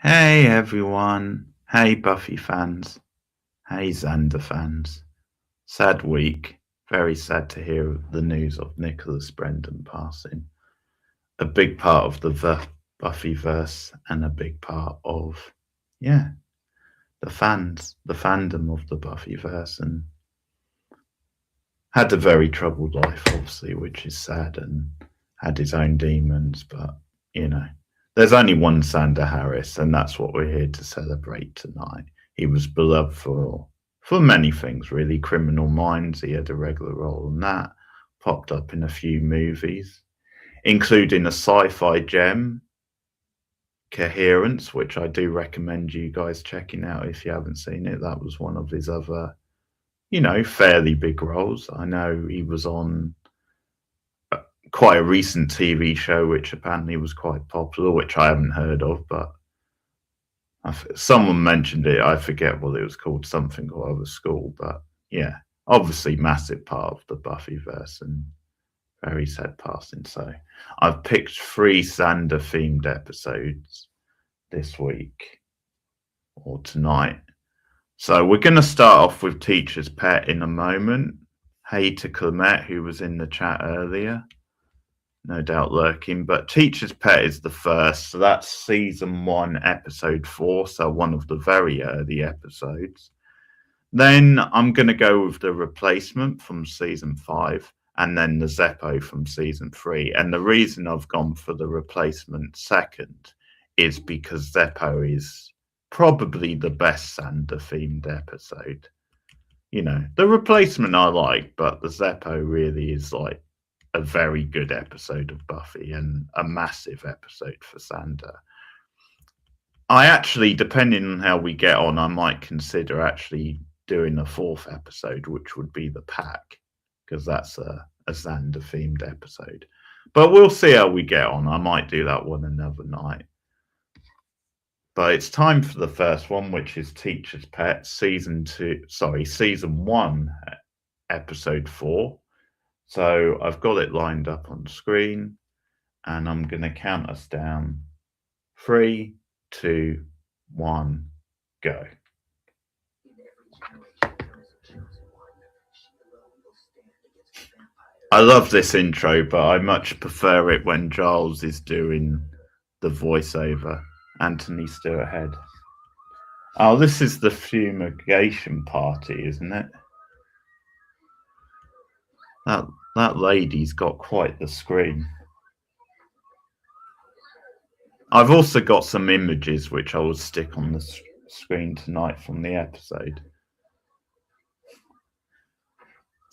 Hey everyone. Hey Buffy fans. Hey Xander fans. Sad week. Very sad to hear the news of Nicholas Brendon passing. A big part of the Buffyverse and a big part of, yeah, the fandom of the Buffyverse, and had a very troubled life, obviously, which is sad, and had his own demons, but, you know, there's only one Xander Harris, and that's what we're here to celebrate tonight. He was beloved for many things, really. Criminal Minds, he had a regular role in that, popped up in a few movies, including a sci-fi gem, Coherence, which I do recommend you guys checking out if you haven't seen it. That was one of his other, fairly big roles. I know he was on quite a recent TV show, which apparently was quite popular, which I haven't heard of, but someone mentioned it. I forget what it was called, something or other school, but yeah, obviously massive part of the Buffyverse and very sad passing. So I've picked 3 Xander themed episodes this week or tonight. So we're going to start off with Teacher's Pet in a moment. Hey to Clement, who was in the chat earlier, no doubt lurking, but Teacher's Pet is the first, so that's season 1 episode 4, so one of the very early episodes. Then I'm going to go with The Replacement from season 5, and then the Zeppo from season 3. And the reason I've gone for The Replacement second is because Zeppo is probably the best Xander themed episode. The Replacement I like, but the Zeppo really is like a very good episode of Buffy and a massive episode for Xander. I actually, depending on how we get on, I might consider actually doing a 4th episode, which would be the Pack, because that's a Xander themed episode. But we'll see how we get on. I might do that one another night. But it's time for the first one, which is Teacher's Pet, season 1, episode 4. So I've got it lined up on screen, and I'm going to count us down. 3, 2, 1, go. I love this intro, but I much prefer it when Giles is doing the voiceover. Anthony Stewart Head. Oh, this is the fumigation party, isn't it? That lady's got quite the screen. I've also got some images which I will stick on the screen tonight from the episode.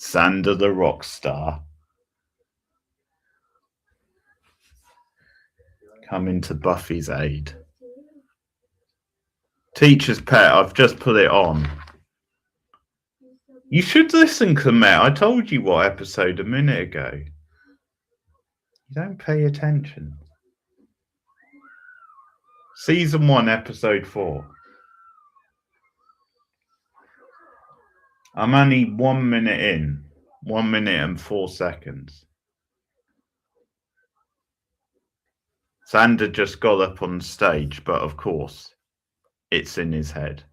Xander the rock star coming to Buffy's aid. Teacher's Pet, I've just put it on. You should listen, Clement. I told you what episode a minute ago. You don't pay attention. Season 1, episode 4. I'm only 1 minute in. 1 minute and 4 seconds. Xander just got up on stage, but of course, it's in his head.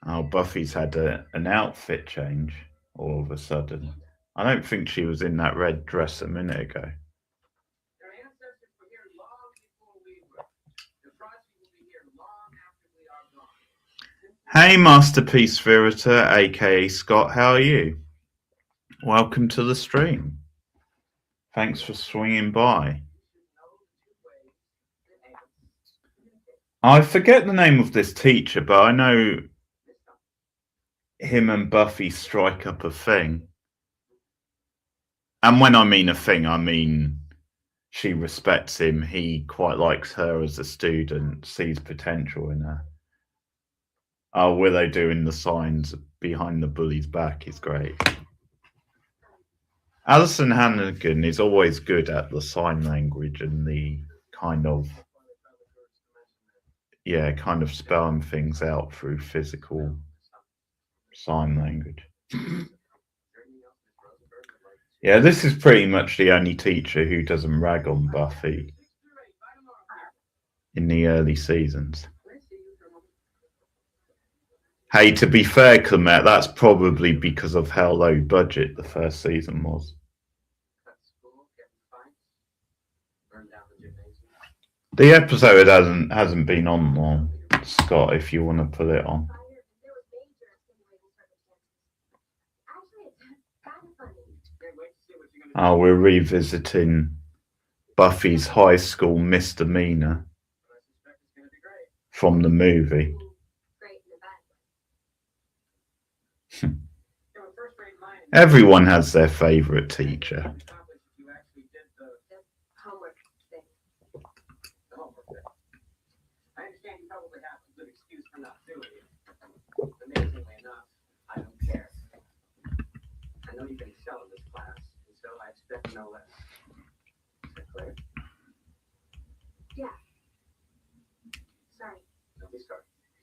Oh, Buffy's had an outfit change all of a sudden. I don't think she was in that red dress a minute ago. Hey, Masterpiece Spiritor, aka Scott, how are you? Welcome to the stream. Thanks for swinging by. I forget the name of this teacher, but I know him and Buffy strike up a thing. And when I mean a thing, I mean she respects him. He quite likes her as a student, sees potential in her. Oh, Willow doing the signs behind the bully's back is great. Alison Hannigan is always good at the sign language and the kind of yeah, kind of spelling things out through physical sign language. Yeah, this is pretty much the only teacher who doesn't rag on Buffy in the early seasons. Hey, to be fair, Clement, that's probably because of how low budget the first season was. The episode hasn't been on long, Scott, if you want to put it on. Oh, we're revisiting Buffy's high school misdemeanor from the movie. Everyone has their favorite teacher. No less. Is that clear? Yeah. Sorry. Don't be sorry.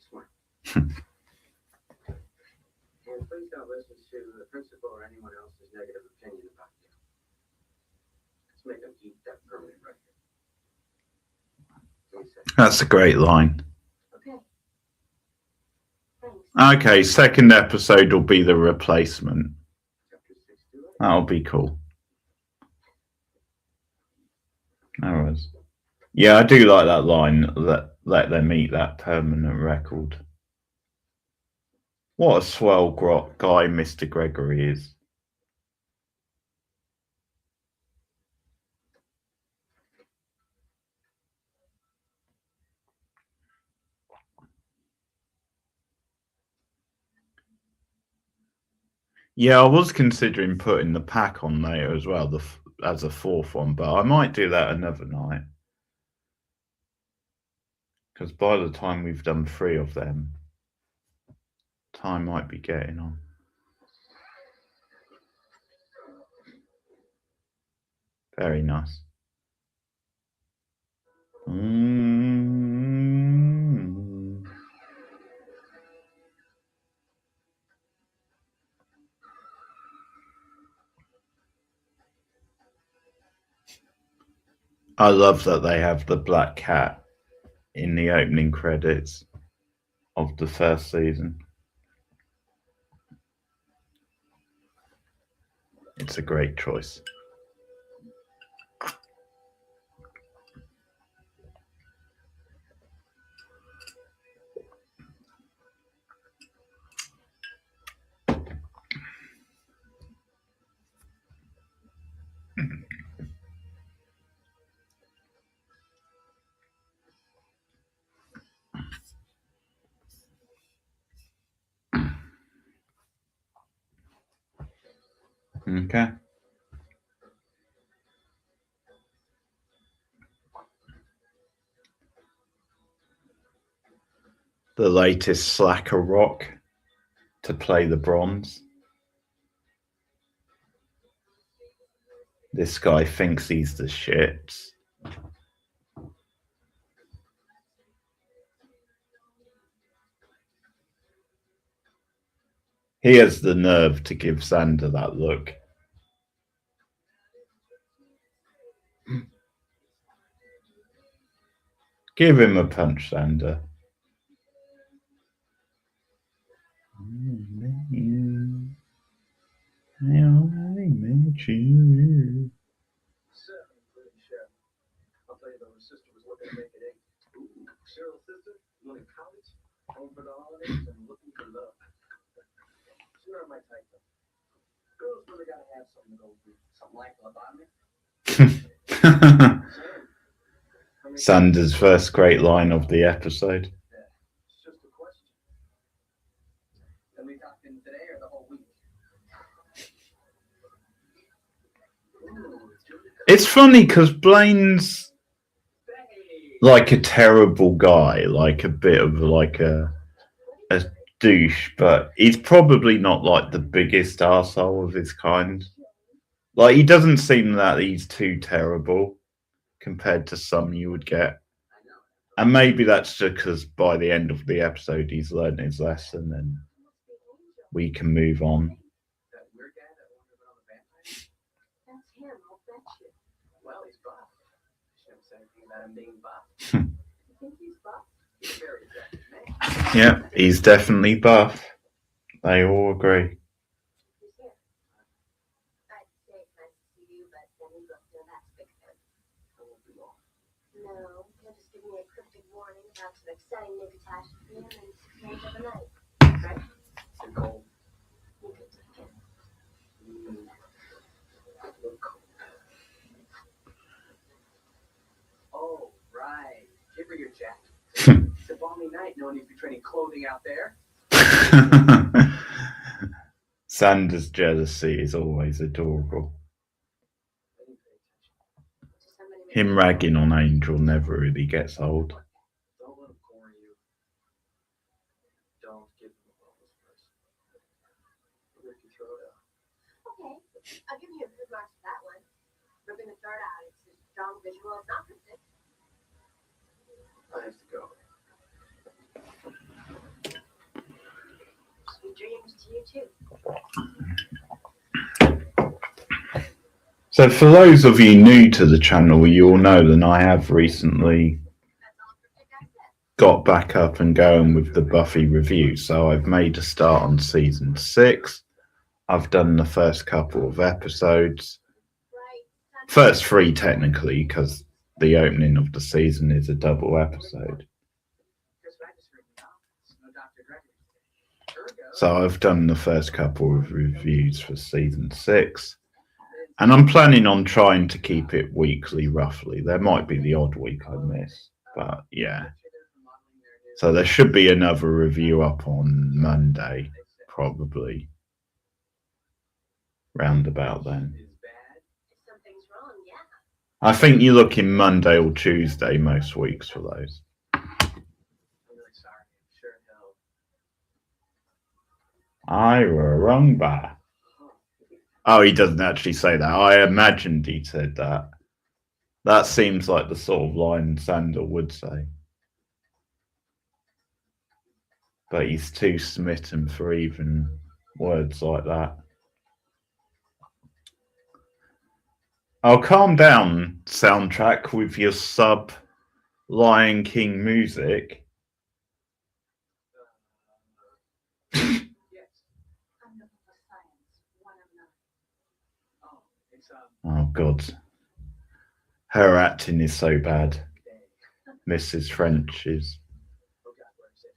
Smart. And please don't listen to the principal or anyone else's negative opinion about you. Let's make them keep that permanent record. That's a great line. Okay. Thanks. Okay, second episode will be the replacement. That'll be cool. No worries. Yeah, I do like that line. Let them eat that permanent record. What a swell guy Mr. Gregory is. Yeah, I was considering putting the pack on later as well, as a fourth one, but I might do that another night. Because by the time we've done 3 of them, time might be getting on. Very nice. I love that they have the black cat in the opening credits of the first season. It's a great choice. Okay. The latest slacker rock to play the bronze. This guy thinks he's the shit. He has the nerve to give Xander that look. Give him a punch, Xander. I already met you. I'll tell you though, her sister was looking to make it 8. Ooh, Cheryl's sister, going to college, home for the holidays, and looking for love. She's not my type though. Girls really gotta have something to go through. Something like lobotomy. Xander's first great line of the episode. Yeah, it's just a question. Are we talking today or the whole week? It's funny because Blaine's like a terrible guy, like a bit of like a douche, but he's probably not like the biggest arsehole of his kind. Like, he doesn't seem that he's too terrible compared to some you would get. And maybe that's just because by the end of the episode he's learned his lesson and we can move on. That weird guy that wandered around the vampire? That's him, I'll bet you. Well, he's buff. Shouldn't say anything about him being buff. You think he's buff? He's a very attractive man. Yeah, he's definitely buff. They all agree. He's here. I'd say it's nice to see you, but then he looked in that big head. I won't be long. No, he'll just give me a cryptic warning about some exciting new catastrophe and then 6 months of the night. Right? It's cold. You could take it. Look cold. Oh, right. Give her your jacket. It's a balmy night. No one needs to be trading clothing out there. Xander's jealousy is always adorable. I didn't pay attention. To somebody Him ragging on Angel never really gets old. Don't let him corner you. Don't give him a bubbles first. He'll make you throw it out. Okay, I'll give you a good mark for that one. We're going to start out. It's a strong visual. It's not cryptic. I have to go. Sweet dreams to you, too. So for those of you new to the channel, you'll know that I have recently That's all cryptic I said. got back up and going with the Buffy review. So I've made a start on season 6. I've done the first couple of episodes. Right. First 3 technically, because the opening of the season is a double episode. Chris Register in the office. No Dr. Gregory. Sure goes. So I've done the first couple of reviews for season 6. And I'm planning on trying to keep it weekly, roughly. There might be the odd week I miss, but yeah. So there should be another review up on Monday, probably. Roundabout then. Is bad. If something's wrong, yeah. I think you're looking Monday or Tuesday most weeks for those. I'm really sorry. I'm sure he'll. I were wrong by. Oh, he doesn't actually say that. I imagined he said that. That seems like the sort of line Xander would say. But he's too smitten for even words like that. Oh, calm down, soundtrack, with your sub Lion King music. Yes. I'm looking for science 109. Oh, it's Oh, God. Her acting is so bad. Mrs. French is. Oh God, where is it?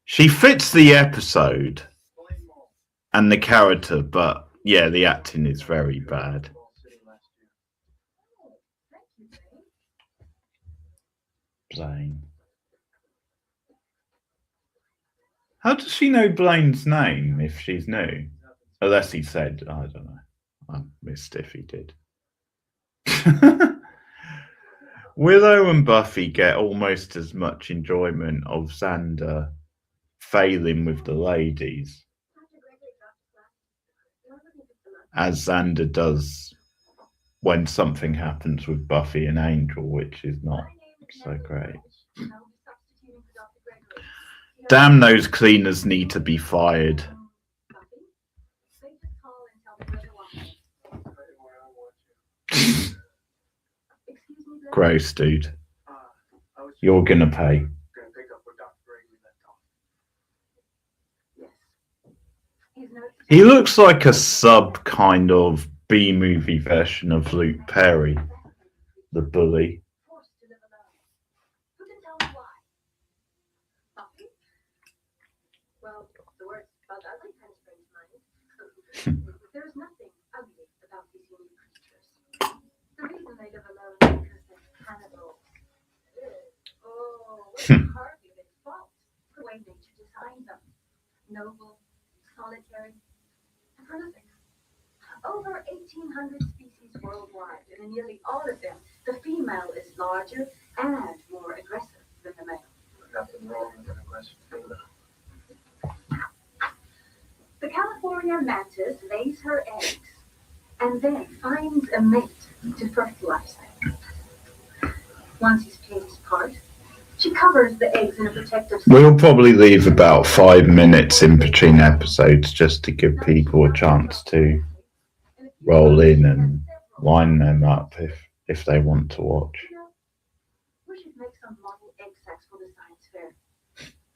She fits the episode Explain more. and the character, but yeah, the acting is very bad. Ball City last year. Oh, thank you, Ray. Blaine. How does she know Blaine's name if she's new? Unless he said, I don't know. I missed if he did. Willow and Buffy get almost as much enjoyment of Xander failing with the ladies Dr. Gregory dropped his glasses. Why wouldn't he pick them up? as Xander does when something happens with Buffy and Angel, which is not My name is so Nicholas great. Brendon. I'll be substituting for Dr. Gregory. Damn, those cleaners need to be fired. Buffy, they just call and tell me where they're walking. Excuse me, Blaine? Gross, dude. I was You're gonna pay. gonna pick up where Dr. Gregory left off. Yes. He's noticed. He looks like a sub kind of B-movie version of Luke Perry, the bully. Forced to live alone. Who can tell me why? Buffy? Well, the word spelled ugly kind of springs to mind. There's nothing ugly about these unique creatures. The reason they live alone is because they're cannibals. Oh, it's hardly their fault. The way nature designed them. Noble, solitary, and prolific. Over 1,800 species worldwide, and in nearly all of them, the female is larger and more aggressive than the male. Nothing wrong with an aggressive female. The California mantis lays her eggs and then finds a mate to fertilize them. Once he's played his part, covers the eggs in a protective We'll probably leave about 5 minutes in between episodes just to give people a chance to roll in and line them up if they want to watch. We should make some model egg sets for the science fair.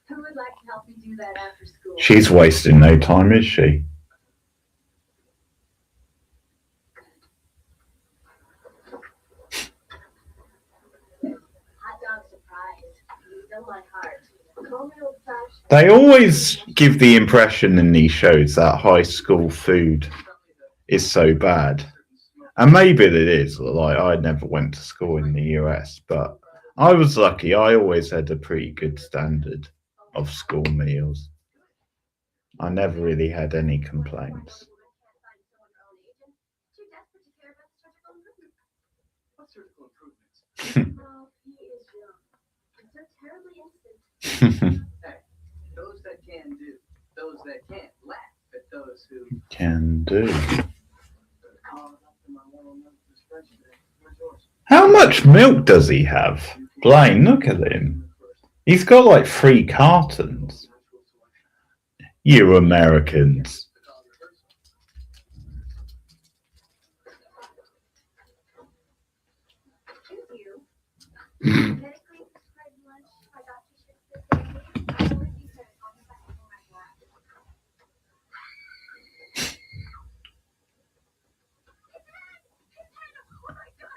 Who would like to help me do that after school? She's wasting no time, is she? Hot dog surprise. You fill my heart. Call me old-fashioned. They always give the impression in these shows that high school food is so bad. And maybe it is. Like, I never went to school in the US, but I was lucky. I always had a pretty good standard of school meals. I never really had any complaints. What surgical improvements? Oh, he is young. And so terribly innocent. Hey, those that can do, those that can't laugh at those who. Can do. Call up to my little note this French today. Where's yours? How much milk does he have? Blaine, look at him. He's got like 3 cartons. You Americans. Thank you. Medically prescribed lunch by Dr. Schiff. I always use it on the back of my glass.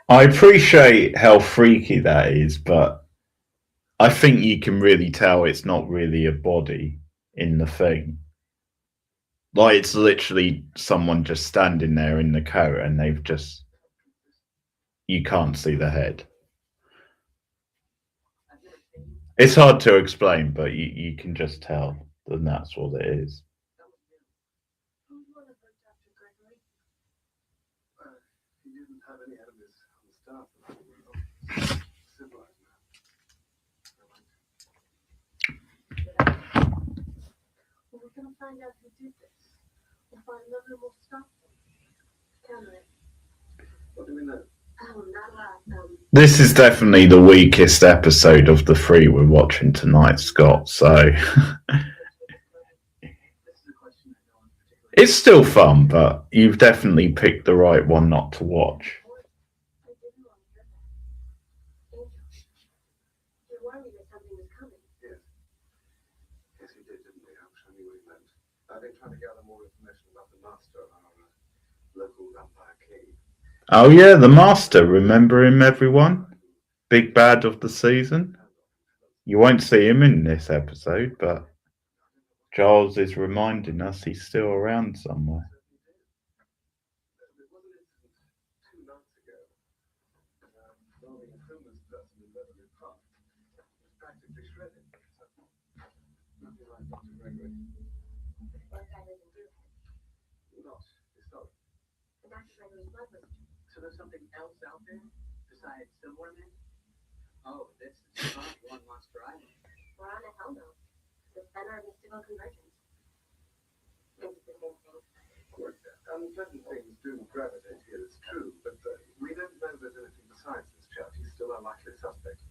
I appreciate how freaky that is, but I think you can really tell it's not really a body in the thing. Like, it's literally someone just standing there in the coat and they've just... You can't see the head. It's hard to explain, but you can just tell that that's what it is. Who's one of her, Dr. Gregory? He didn't have any enemies on the staff. Civilized man. Well, we're gonna find out who did this. We'll find out who will stop them. Counter it. What do we know? Oh, not a lot. This is definitely the weakest episode of the 3 we're watching tonight, Scott, so... This is a question I know in particular. It's still fun, but you've definitely picked the right one not to watch. I didn't want to hear that. Angel, you warned me that something was coming. Yes. Yes, he did, didn't he? I wish I knew what he meant. I've been trying to gather more information about the master, our local vampire king. Oh yeah, the Master, remember him, everyone? Big bad of the season. You won't see him in this episode, but Giles is reminding us he's still around somewhere. There was an incident 2 nights ago involving a homeless person in Beverly Park. It was practically shredded. Nothing like Dr. Gregory. What guy doesn't do it? Not historic. The Dr. Gregory's blood was. So there's something else out there besides Silver Man? Oh, that's the spot one Monster Island. We're on a hell no. The center of mystical convergence. Is it the same thing? Unpleasant things do gravitate here, it's true, but we don't know there's anything besides this chap. He's still a likely suspect.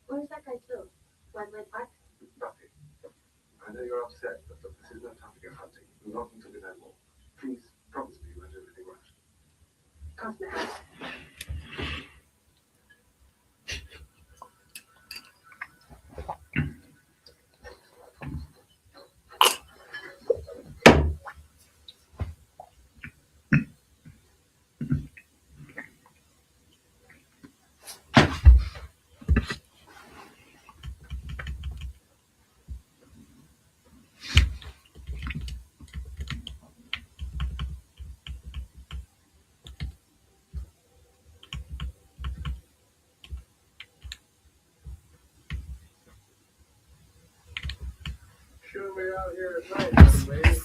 Where's that guy killed? Wembley Park? Buffy. I know you're upset, but look, this is no time to go hunting. Not until we know more. Please promise me you won't do anything rash. Cross my heart. Shouldn't be out here at night, young lady.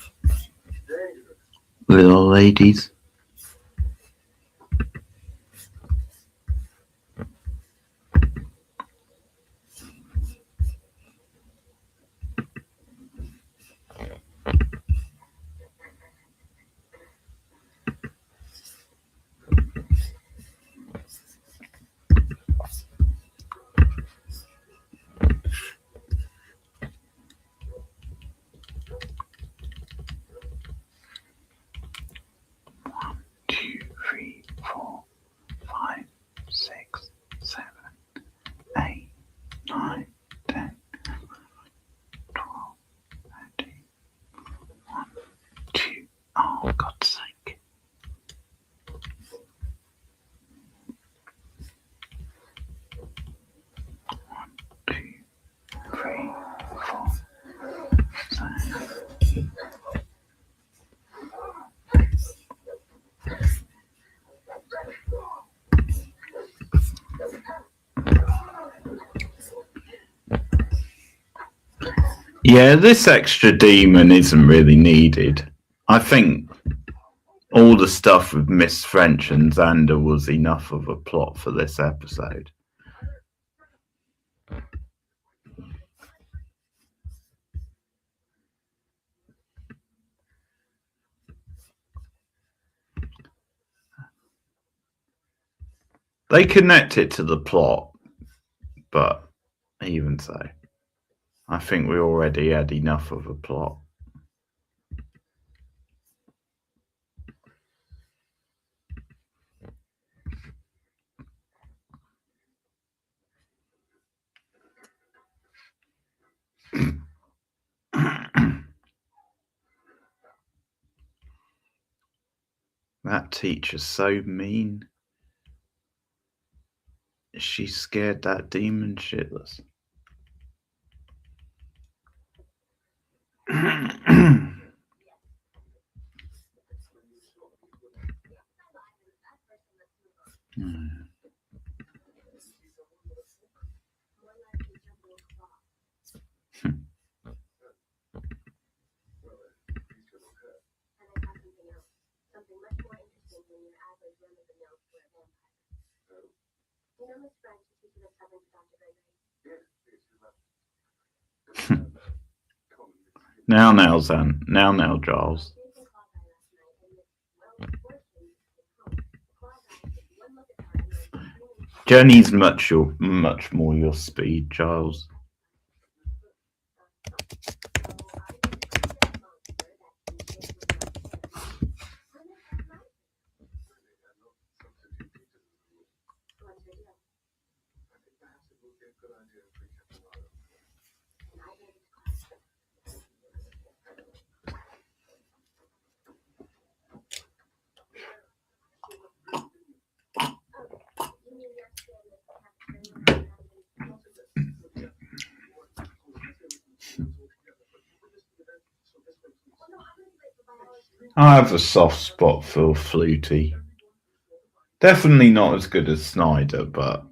Dangerous. Little ladies. 9, 10, 12, 13, 1, 2. Oh, God's sake. 1, 2, 3, 4, 5. Yeah, this extra demon isn't really needed. I think all the stuff with Miss French and Xander was enough of a plot for this episode. They connect it to the plot, but even so, I think we already had enough of a plot. That teacher's so mean. She scared that demon shitless. Now, Zan. Now, Giles. Jenny's much more your speed, Giles. I have a soft spot for Flutie. Definitely not as good as Snyder, but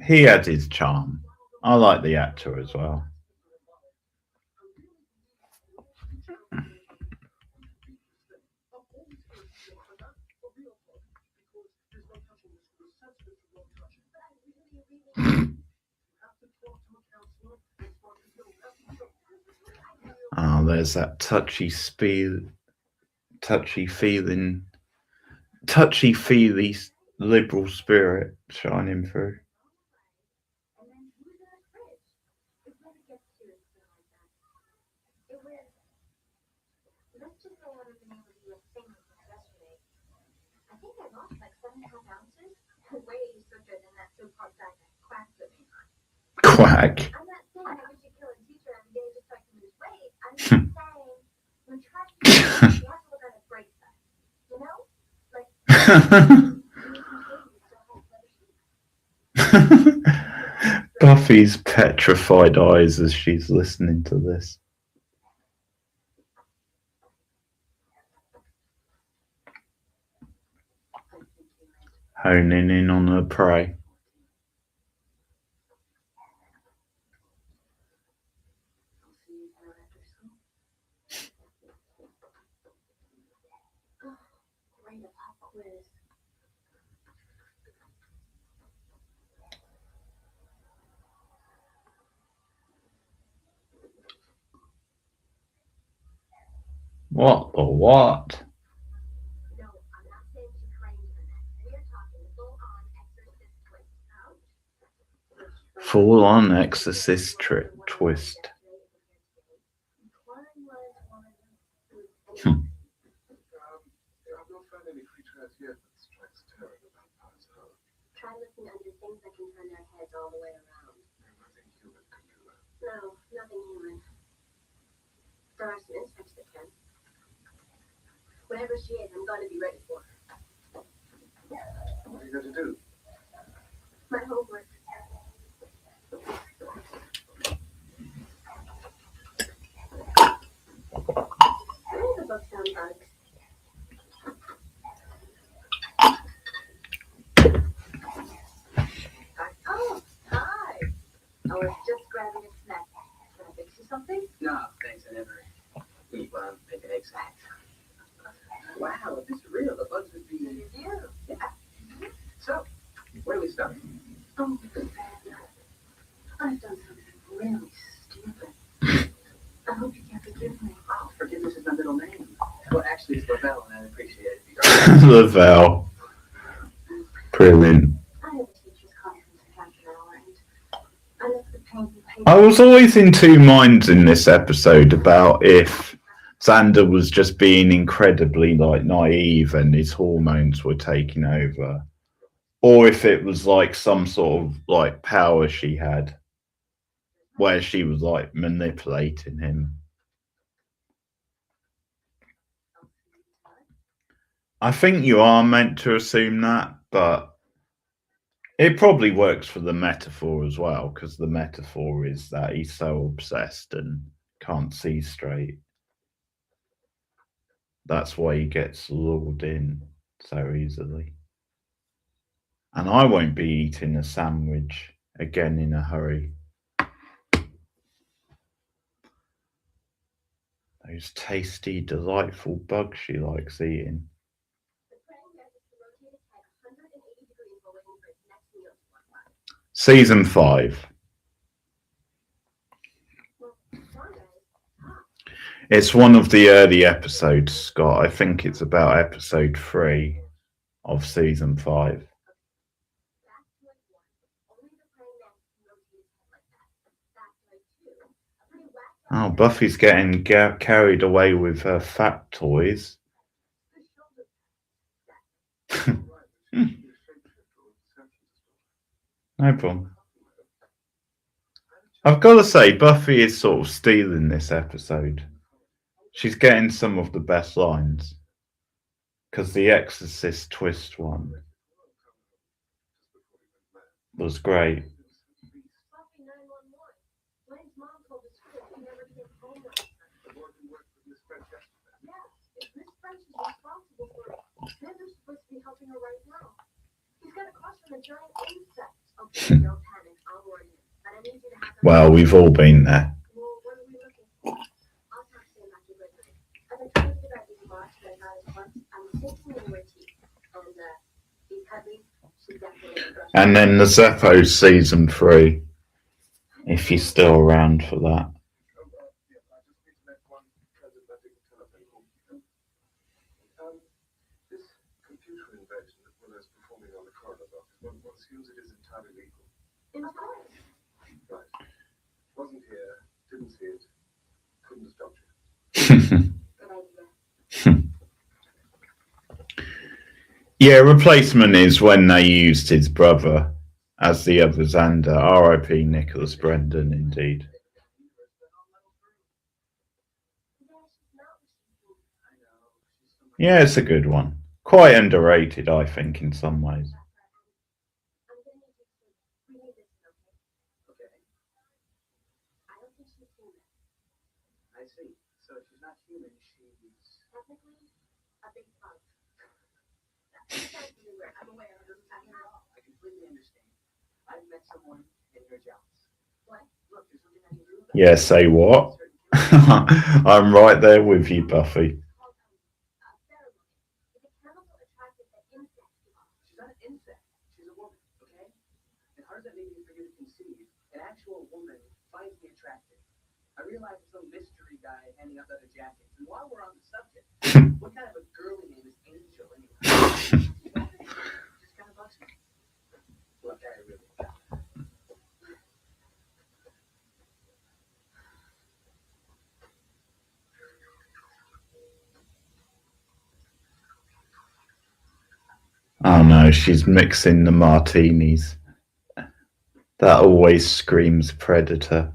he had his charm. I like the actor as well. Oh, there's that touchy-feely liberal spirit shining through. Quack. Buffy's petrified eyes as she's listening to this. Honing in on her prey. What the what? Full on exorcist twist. There are some insects that can. Whatever she is, I'm going to be ready for her. What are you going to do? My homework. Where are the books on bugs? Oh, hi. I was just grabbing a snack. Can I fix you something? No, thanks. I never eat while I'm making eggs. Wow, if this is real, the bugs would be. You do. Yeah. So, where do we start? Oh, I've done something really stupid. I hope you can forgive me. Oh, forgiveness is my middle name. Well, actually, it's Lavelle, and I'd appreciate it if you Lavelle. Brilliant. I have a teacher's conference in half an hour, and I left the paint and paper. I was always in two minds in this episode about if Xander was just being incredibly naive and his hormones were taking over, or if it was like some sort of power she had where she was manipulating him. I think you are meant to assume that, but it probably works for the metaphor as well, because the metaphor is that he's so obsessed and can't see straight. That's why he gets lured in so easily. And I won't be eating a sandwich again in a hurry. Those tasty, delightful bugs she likes eating. Season 5. It's one of the early episodes, Scott. I think it's about episode 3 of season 5. Oh, Buffy's getting carried away with her fat toys. No problem. I've got to say, Buffy is sort of stealing this episode. She's getting some of the best lines. Because the Exorcist twist one was great. Well, we've all been there. And then the Zeppo season 3, if you're still around for that. This computer invention that Willow's performing on the corridor box, one assumes it is entirely legal. Of course. Right. Wasn't here, didn't see it, couldn't have stopped it. Good idea. Yeah, replacement is when they used his brother as the other Xander. R.I.P. Nicholas Brendon, indeed. Yeah, it's a good one. Quite underrated, I think, in some ways. Okay. I see. So she's not human, she's... Technically, a big bug. I'm aware of it. I completely understand. I've met someone in your jealous. What? Look, there's something I can do about it. Yeah, say what? I'm right there with you, Buffy. She's not an insect. She's a woman, okay? And how does that make me for you to conceive? An actual woman finds me attractive. I realize it's some mystery guy handing out other jackets. And while we're on the subject, what kind of a girly name is Angel anyway? Just kind of bugs me. Look, I really... Oh no, she's mixing the martinis. That always screams Predator.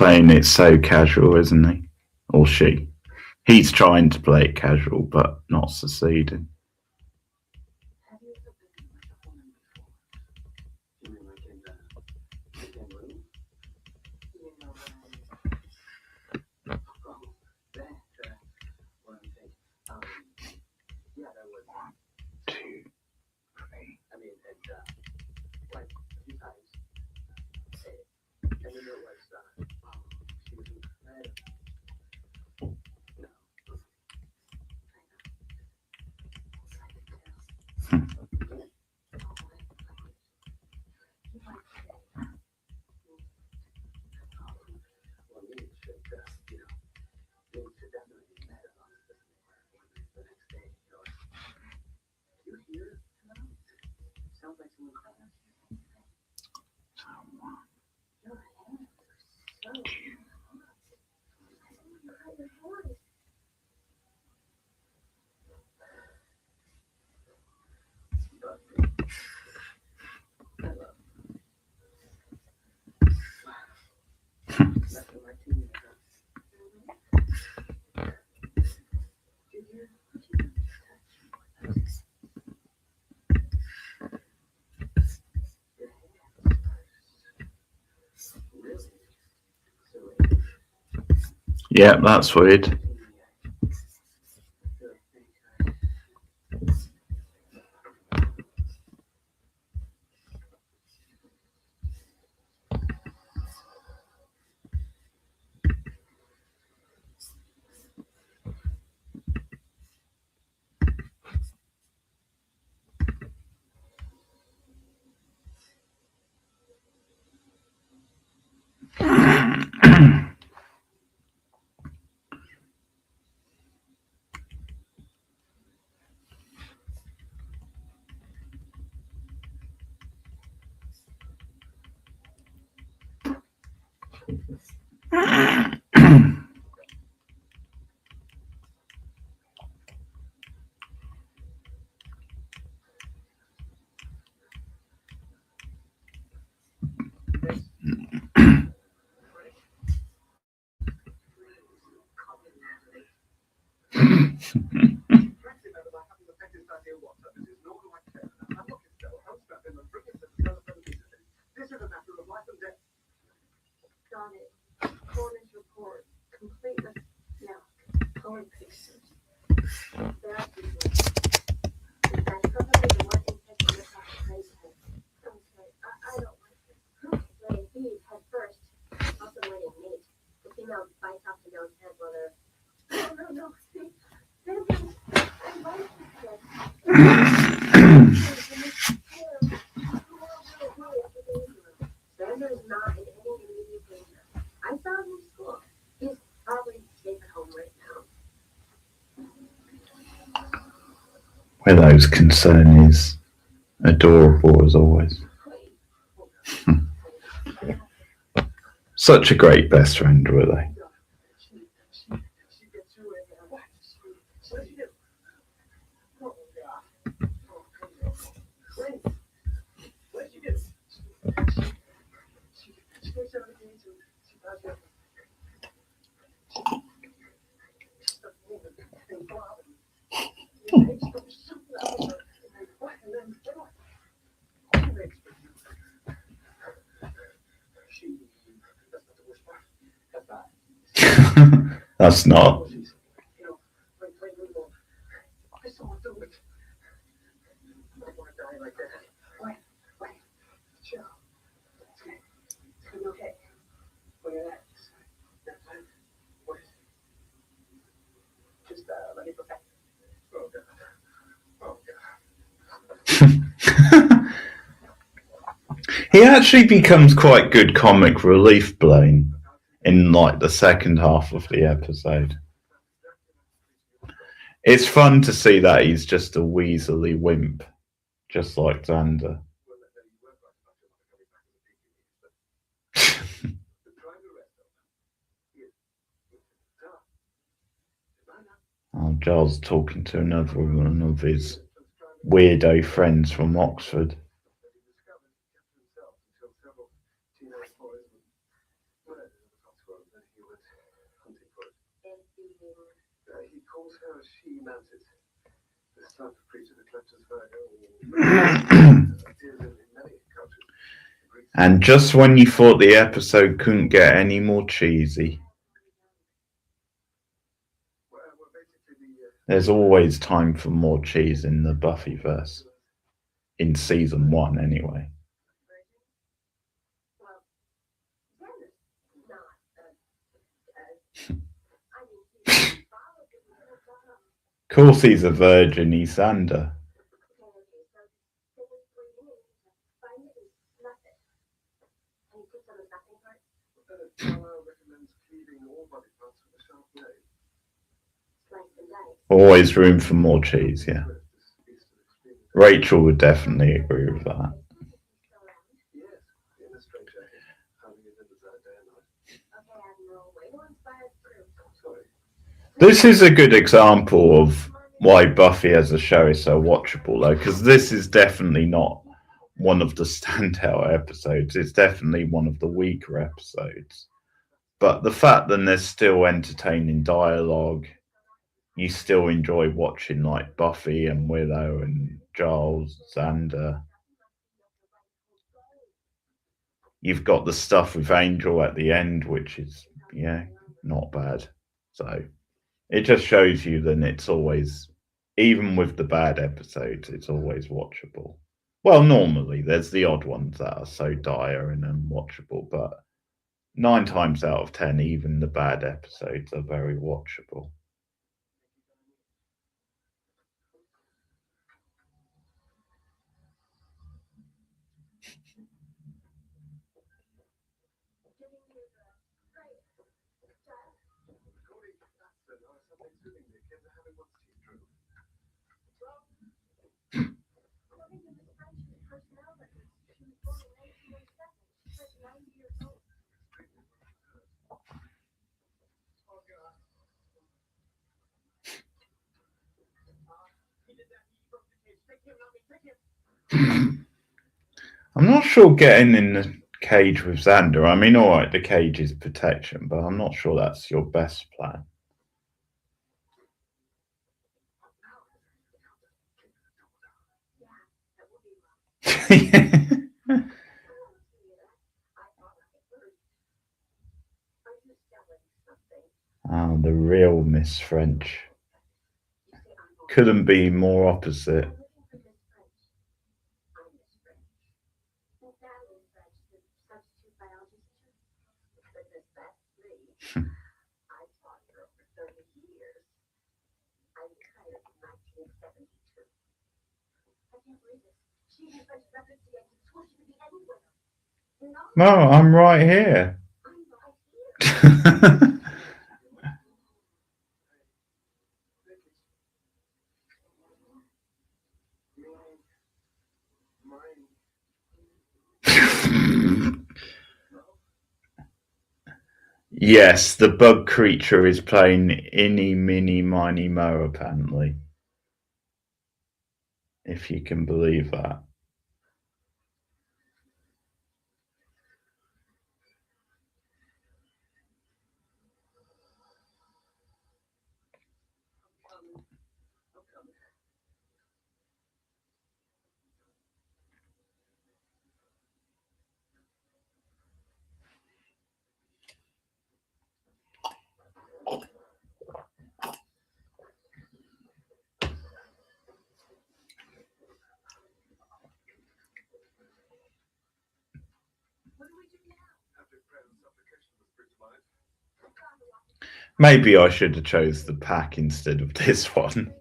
playing it so casual, isn't he? Or she. He's trying to play it casual, but not succeeding. Have you ever been with a woman before? You mean like in the same room? You know what I mean? Oh, that, what do you think? Yeah, that was, 2, 3. I mean, and, like, a few times. And then there was, she was incredible. No. Well, me and should, you know, we should definitely be met on the next day, you know. You hear? Hello? Sounds like someone crying. Your hands are so hot. You hurt your hands. Buffy. I love nothing like teenagers. Did you touch your hands? Really? So Yeah, that's weird. This is a matter of life and death. Got it. Coroner's report. Complete with color pictures. That's probably the one infection that's off the face of it. Okay, I don't like this. Laying bees head first. Also waiting meat. The female bites off the male's head while they're... No. I like this. Xander is not in any immediate danger. I saw him in school. He's probably safe at home right now. Willow's concern is adorable as always. Such a great best friend, Willow. She gets you in there. What? What did you do? Oh, God. Wait. What did you do? She takes out the keys and she does it. And Bob and they start shooting at her. And then what? She, that's not the worst part. That's not. That's not. You know, play little. I saw her do it. I don't want to die like that. Wait. Chill. It's okay. It's gonna be okay. Where you're at. That time. Wait. Just let me perfect. Oh, God. He actually becomes quite good comic relief, Blaine, in like the second half of the episode. It's fun to see that he's just a weaselly wimp, just like Xander. Oh, Giles talking to another one of his weirdo friends from Oxford. she mounted. This type of creature that clutches Virgo appears in many cultures. And just when you thought the episode couldn't get any more cheesy, Well, basically there's always time for more cheese in the Buffyverse. In season 1, anyway. Well, Xander's not. I mean, he's followed it with no problem. Of course he's a virgin, he's Xander. Okay, so they just breathe in to find it and snuff it. And he puts on the snuffing part. Carlisle recommends cleaving all body parts with a sharp blade. Slice and dice. Always room for more cheese, yeah. Rachel would definitely agree with that. Yes, in a straitjacket, having it in the day and night. Okay, Admiral, way to inspire through. Sorry. This is a good example of why Buffy as a show is so watchable, though, because this is definitely not one of the standout episodes. It's definitely one of the weaker episodes. But the fact that there's still entertaining dialogue, you still enjoy watching like Buffy and Willow and Giles, Xander. You've got the stuff with Angel at the end, which is, yeah, not bad. So it just shows you that it's always, even with the bad episodes, it's always watchable. Well, normally there's the odd ones that are so dire and unwatchable, but 9 times out of 10, even the bad episodes are very watchable. I'm not sure getting in the cage with Xander. I mean, all right, the cage is protection, but I'm not sure that's your best plan. Oh, the real Miss French. Couldn't be more opposite. No, I'm right here. Yes, the bug creature is playing Inny, Mini, Miny, Mo, apparently. If you can believe that. Maybe I should have chose the pack instead of this one.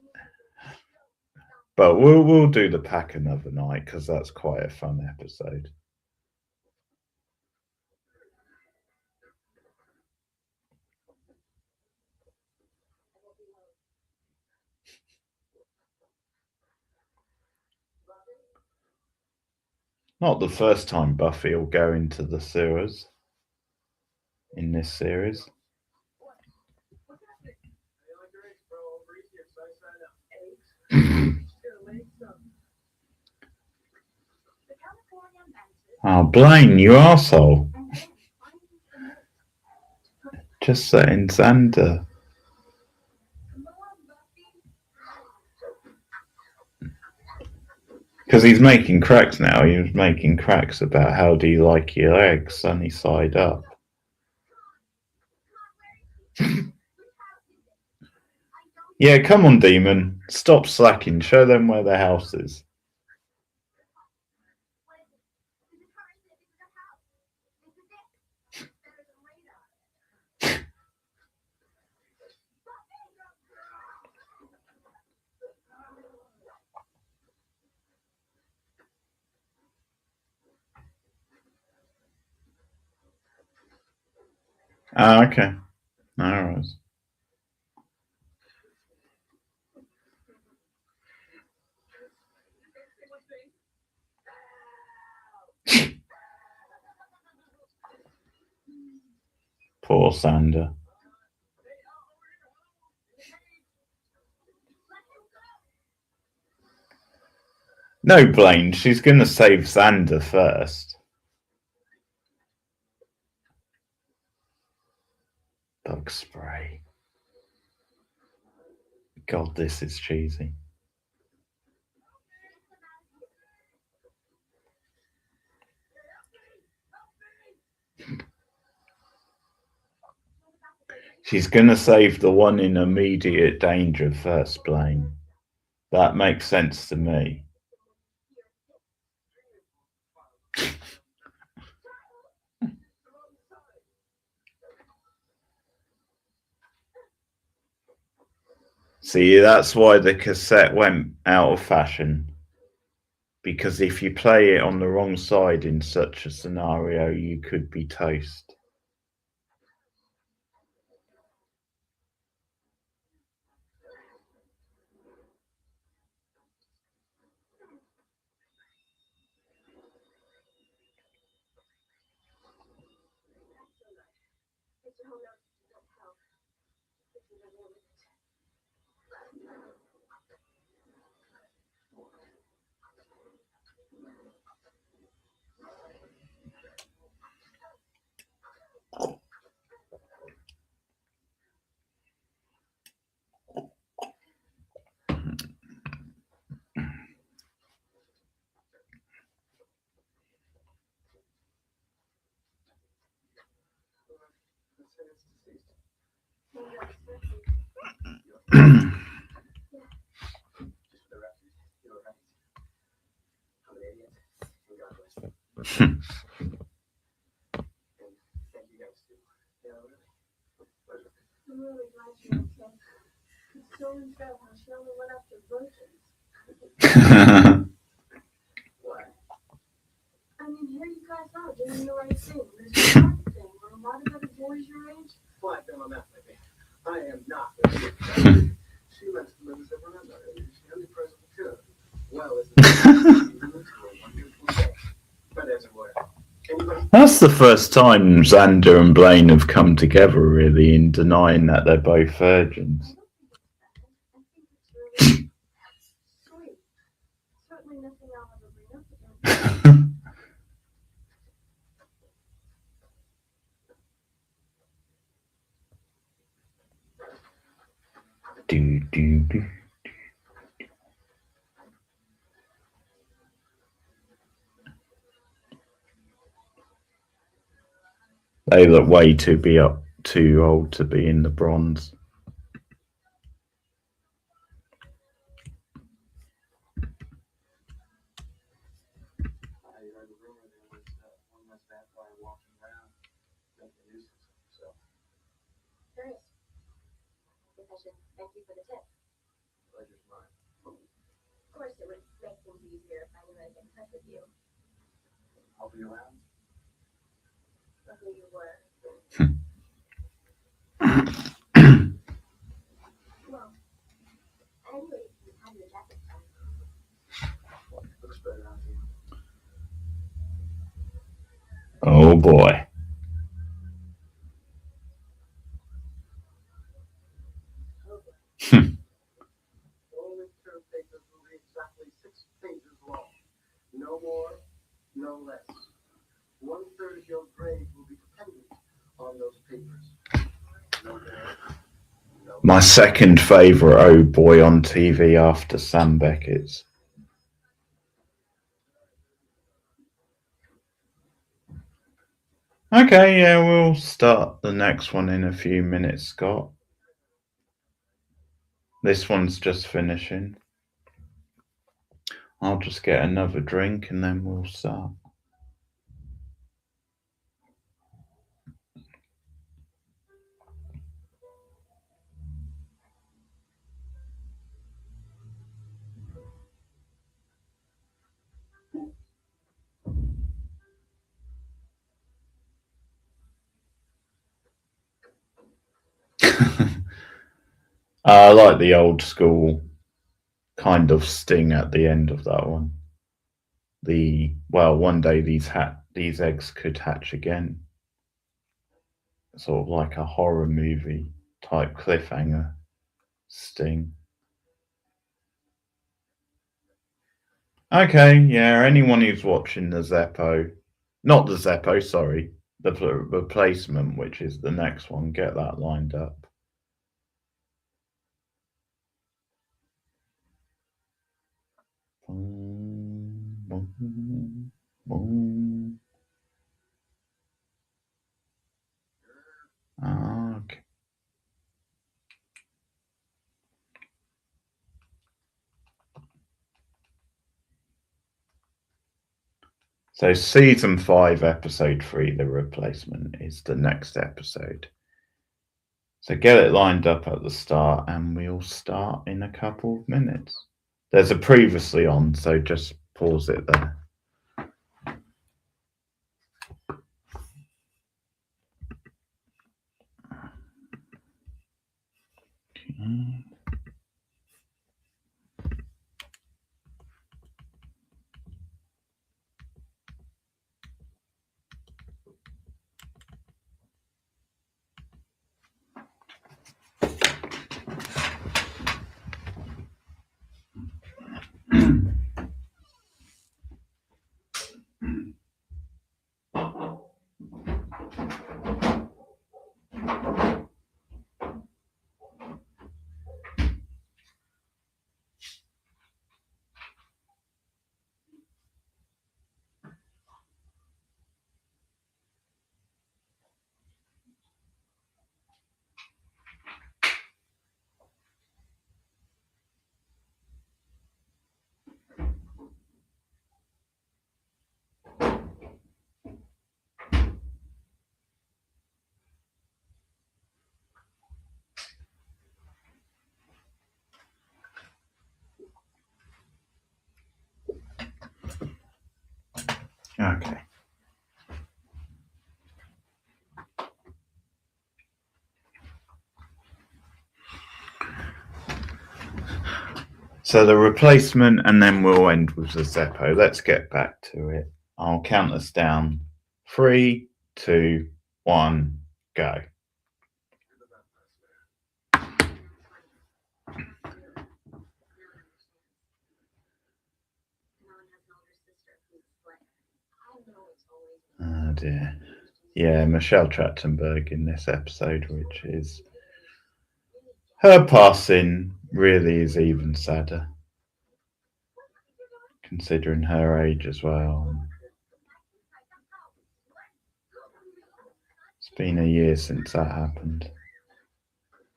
But we'll do the pack another night because that's quite a fun episode. Not the first time Buffy will go into the sewers in this series. Oh, Blaine, you arsehole. Just setting Xander. Come on, Buffy. Because he's making cracks now. He was making cracks about how do you like your eggs sunny side up. Yeah, come on, demon. Stop slacking. Show them where their house is. Ah, okay. All right. Poor Xander. No, Blaine, she's going to save Xander first. Bug spray. God, this is cheesy. She's going to save the one in immediate danger first, Blaine. That makes sense to me. See, that's why the cassette went out of fashion. Because if you play it on the wrong side in such a scenario, you could be toast. I mean, here you guys are doing the right thing. There's a lot of thing where a lot of other boys your age. Well, I've been on that lately. I am not. She lets the members of her mother. She only present the good. Well, it's but as it were. That's the first time Xander and Blaine have come together, really, in denying that they're both virgins. Sweet. Certainly nothing I'll ever bring up again. Do. They look way too old to be in the bronze. I heard a rumor there was one less vampire walking around, making a nuisance of himself. There is. Guess I should thank you for the tip. Pleasure's mine. Of course, it would make things easier if I knew how to get in touch with you. I'll be around. Or who you were. Well, anyway, you have your jacket on. Looks better on you. Oh boy. Only term papers will be exactly 6 pages long. No more, no less. 1/3 of your grade will be dependent on those papers. No more, no My second favourite oh boy on TV after Sam Beckett's. Okay, yeah, we'll start the next one in a few minutes, Scott. This one's just finishing. I'll just get another drink and then we'll start. I like the old school kind of sting at the end of that one. One day these eggs could hatch again. Sort of like a horror movie type cliffhanger sting. Okay, yeah, anyone who's watching the Zeppo, not the Zeppo, sorry, the replacement, which is the next one, get that lined up. Okay. So season 5, episode 3, The Replacement, is the next episode. So get it lined up at the start and we'll start in a couple of minutes. There's a previously on, so just pause it there. Okay. Okay. So the replacement, and then we'll end with the Zeppo. Let's get back to it. I'll count us down. 3, 2, 1, go. Oh dear. Yeah, Michelle Trachtenberg in this episode, which is her passing really is even sadder, considering her age as well. It's been a year since that happened,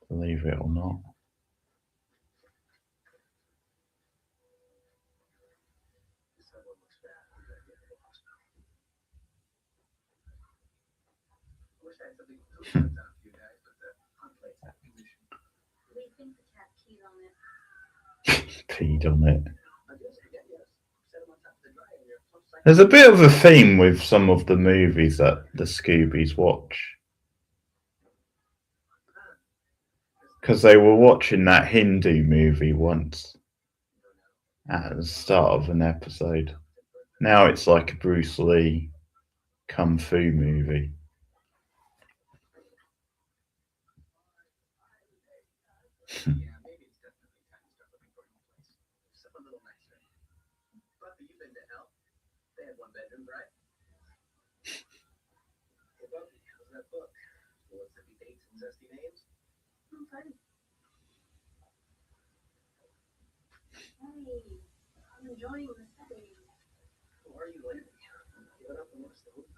believe it or not. Peed on it. There's a bit of a theme with some of the movies that the Scoobies watch. Because they were watching that Hindu movie once at the start of an episode. Now it's like a Bruce Lee kung fu movie. I'm enjoying the setting. Why are you leaving? Give it up and watch the movie.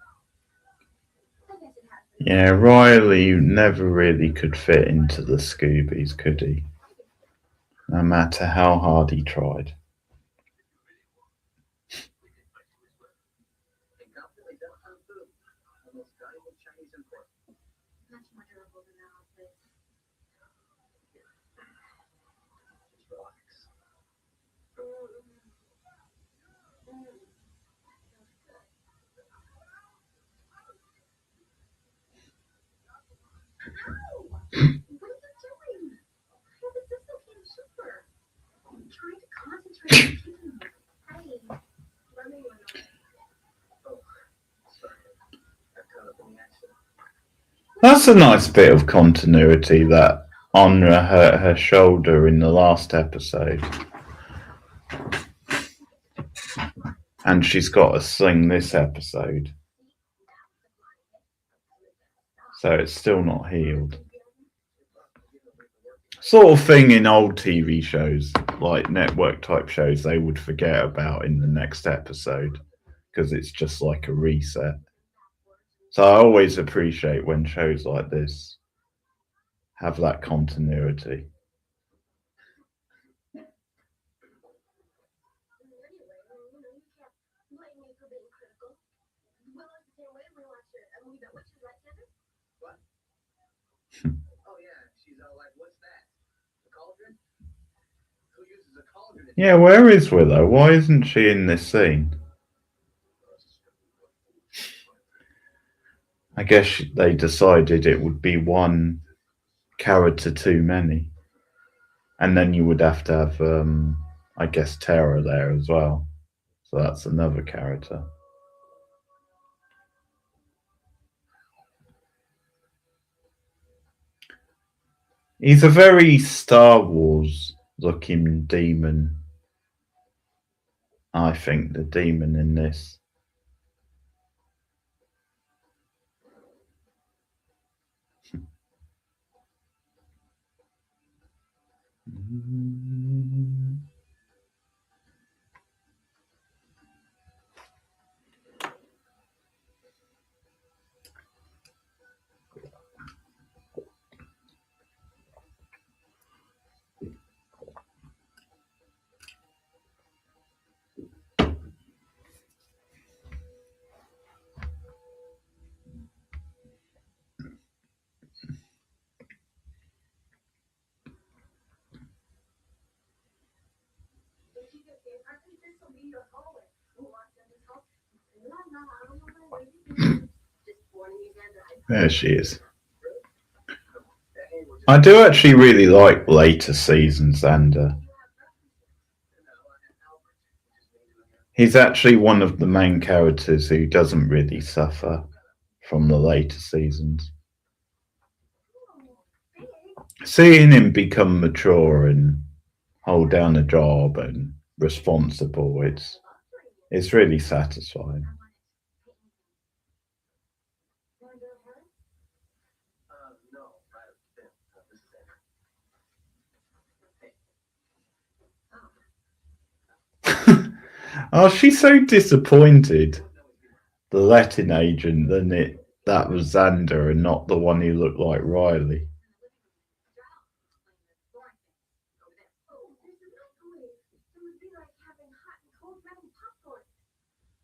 guess it has been. Yeah, Riley never really could fit into the Scoobies, could he? No matter how hard he tried. And confidently down on food. Almost valuable Chinese import. Much more durable than our place. Just relax. Ow! What are you doing? I have a dislocated shoulder. I'm trying to concentrate on keeping my. Hey, let me run away. Oh, sorry. Got caught up in the accident. That's a nice bit of continuity that Honra hurt her shoulder in the last episode. And she's got a sling this episode. So it's still not healed. Sort of thing in old TV shows, like network type shows, they would forget about in the next episode because it's just like a reset. So I always appreciate when shows like this have that continuity. Anyway, you can't blame me for being critical. Will is the same way we watch a movie about witches, right, Xander? What? Oh, yeah. She's all like, what's that? A cauldron? Who uses a cauldron? Yeah, where is Willow? Why isn't she in this scene? I guess they decided it would be one character too many. And then you would have to have, I guess, Tara there as well. So that's another character. He's a very Star Wars looking demon. I think the demon in this. If you get there, I think this will be your hallway. We'll walk down this hall. La la, I don't know what lady. Just warning you, Xander. There she is. I do actually really like later seasons, Xander. He's actually one of the main characters who doesn't really suffer from the later seasons. Seeing him become mature and hold down a job and responsible, it's really satisfying. No. This is it. Oh, she's so disappointed. The letting agent, that was Xander and not the one who looked like Riley.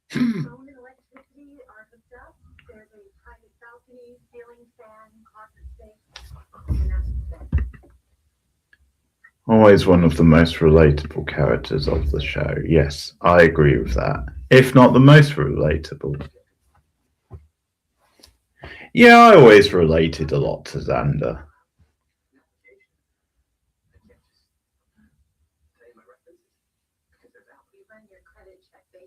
Phone and electricity are hooked up. There's a private balcony, ceiling fan, closet space, and that's the bed. Always one of the most relatable characters of the show. Yes, I agree with that. If not the most relatable. Yeah, I always related a lot to Xander.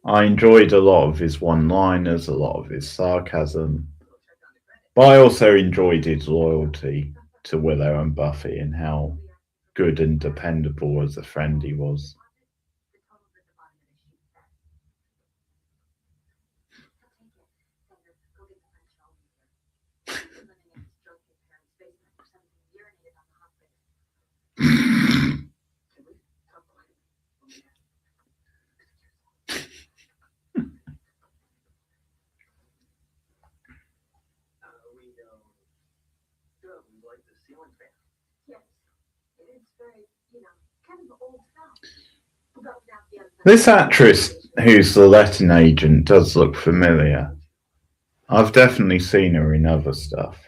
I enjoyed a lot of his one-liners, a lot of his sarcasm, but I also enjoyed his loyalty to Willow and Buffy and how good and dependable as a friend he was. very, kind of old fashioned. But without the other This actress who's the letting agent does look familiar. I've definitely seen her in other stuff.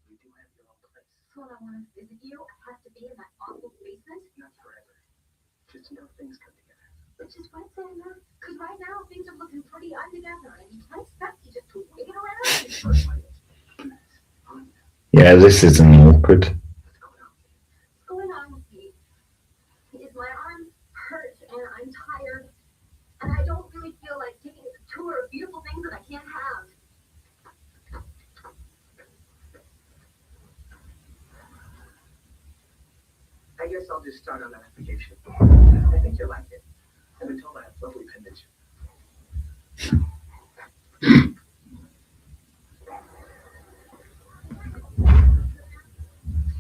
We do have your own place. What I want to visit you, I have to be in that awful basement. Not forever. Just until things come together. Which is what, Xander? Because right now things are looking pretty untogether, and you can't expect you just to wait around. Yeah, this isn't awkward. What's going on with me? Is my arm hurt and I'm tired, and I don't really feel like taking a tour of beautiful things that I can't have. I guess I'll just start on that application. I think you'll like it. I've been told I have lovely penmanship.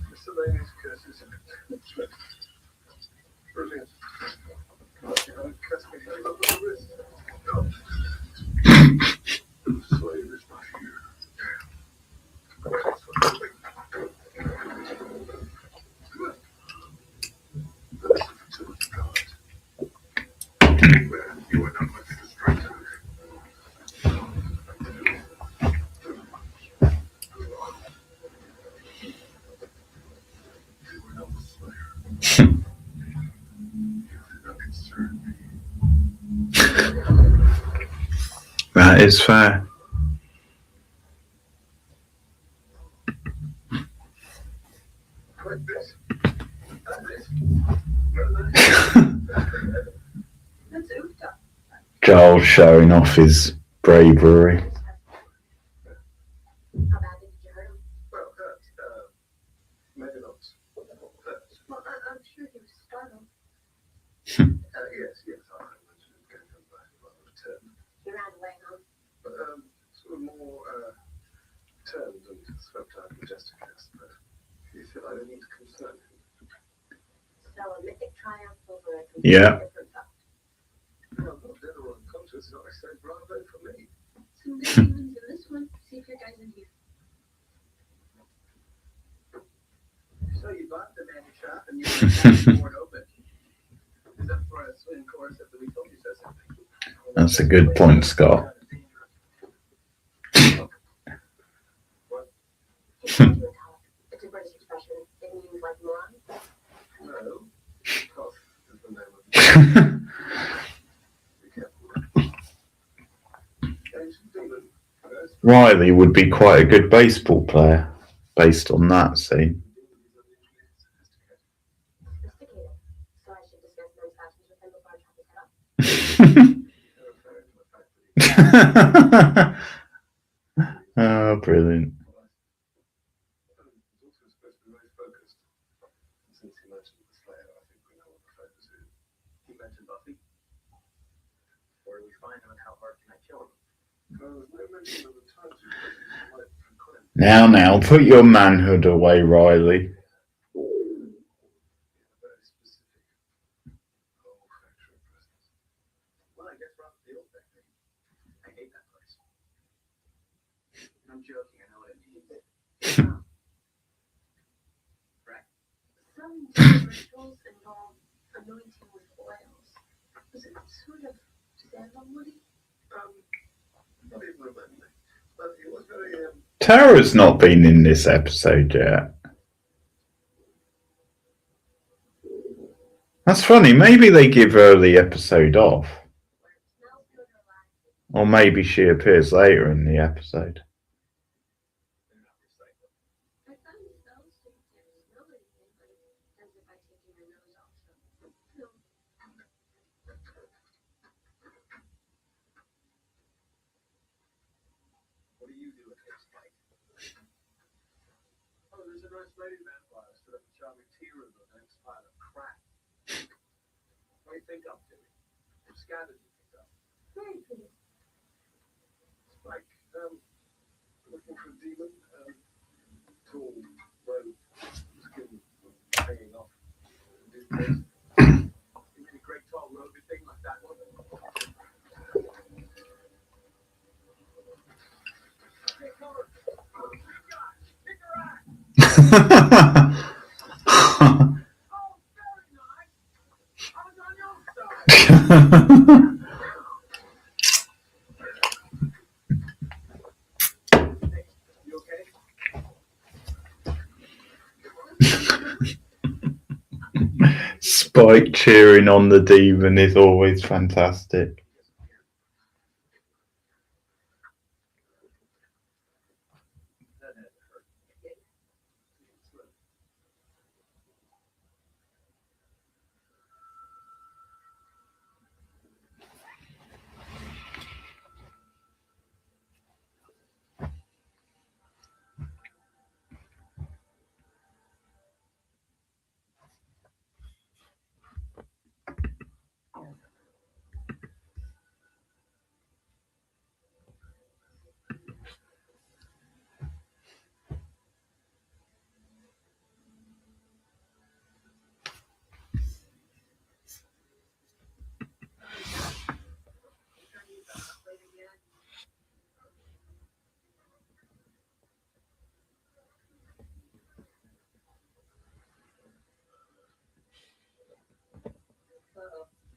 Miscellaneous curses. Brilliant. Cuts me right over the wrist. No. The slave is not here. You are not much to strengthen. You are not the slayer. You do not concern me. That is fair. Like this. Like this. That's Ufta. Giles showing off his bravery. How badly did you hurt him? Well, maybe not. Well, I'm sure he was startled. Yes, I mentioned it going from back about the turn. He ran away, huh? But, sort of more, turned and swept out majesticness, but he said I don't need to concern him. So a mythic triumph over a Yeah. different fact. Well, not dead or unconscious, so I say bravo for me. Some good demons in this one. See if your guy's in here. So you bought the man shop and you left the port open. Is that for a swing course after we told you so something? That's a good point, Scott. What? He's going to talk. It's a British expression. It means like moron. No. Cough is the name of it. Be careful. Ancient demon. Riley would be quite a good baseball player based on that scene. Sophisticated. So I should discuss those fashions with him before I chop his head off. Oh, brilliant. He's also supposed to be very focused. Since he mentioned the Slayer, I think we know what the focus is. He mentioned Buffy? Where do we find him and how hard can I kill him? There's no mention of the times you put his life and call him. Now, put your manhood away, Riley. Very specific. Olfactory presence. Well, I guess we're up to the old factory. I hate that place. I'm joking, I know what it means. Right? Some rituals involve anointing with oils. Was it sort of sandalwoody? Not even remotely. But it was very, Tara's not been in this episode yet. That's funny. Maybe they give her the episode off. Where it smells good or relaxing. Or maybe she appears later in the episode. they're not recycled. I found the smells to smell anything, but it ends up by taking my nose off. So, no. What do you do with this fight? Oh, there's a nice lady vampire stood up a charming tea room with an next pile of crap. What do you think I'm doing? I'm scattered you think up. Very pretty. It's like, looking for a demon, tall, low, skin hanging off. You mean a great tall roby thing like that one? Hey, cover! Kick her ass! Oh, very nice. I was on your side. Hey, you okay? Spike cheering on the demon is always fantastic. That had to hurt.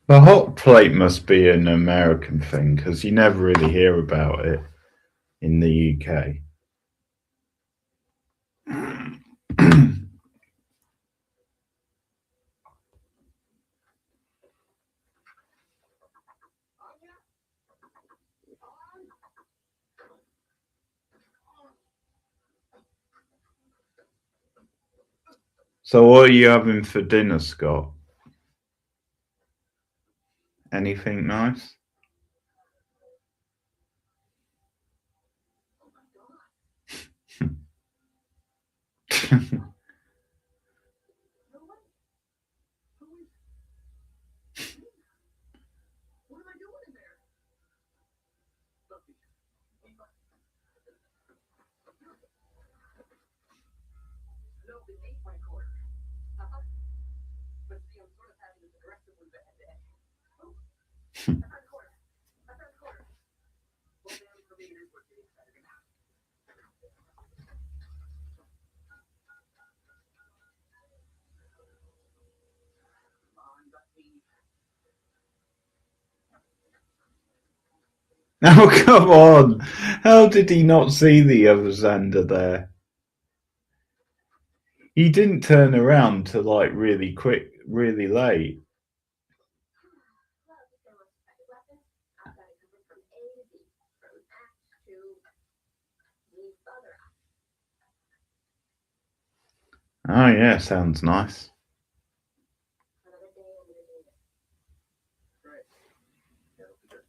The hot plate must be an American thing because you never really hear about it in the UK. So what are you having for dinner, Scott? Anything nice? What am I doing in there? Buffy. No, it ate my quarter. But see, I'm sort of having this aggressively bad day. Oh, I found a quarter. I found a quarter. Well, then, for me, it is worth getting excited about. Come on, Buffy. Oh, come on. How did he not see the other Xander there? He didn't turn around till like really quick, really late. Well, if there was special weapons, I've got it covered from A to Z, from axe to the other axe. Oh, yeah, sounds nice. Another day, another day. Right. That'll be good.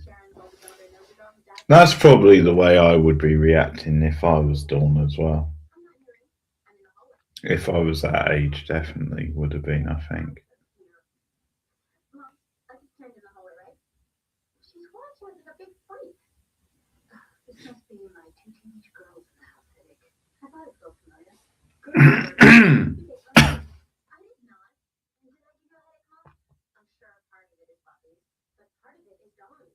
Sharon's older brother knows about his dad. That's probably the way I would be reacting if I was Dawn as well. I'm not hearing. I'm in the hallway. If I was that age, definitely would have been, I think. Mom, I just turned in the hallway, right? She's watching like a big freak. This must be my two teenage girls in the house headache. I thought it felt familiar. I did not. Did I give you a headache, Mom? I'm sure part of it is Buffy's, but part of it is Dawn's.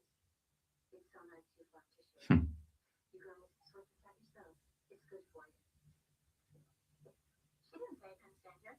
It's so nice to fluff tissue. You girls sort this out yourselves. It's good for you. She didn't say I couldn't stand here.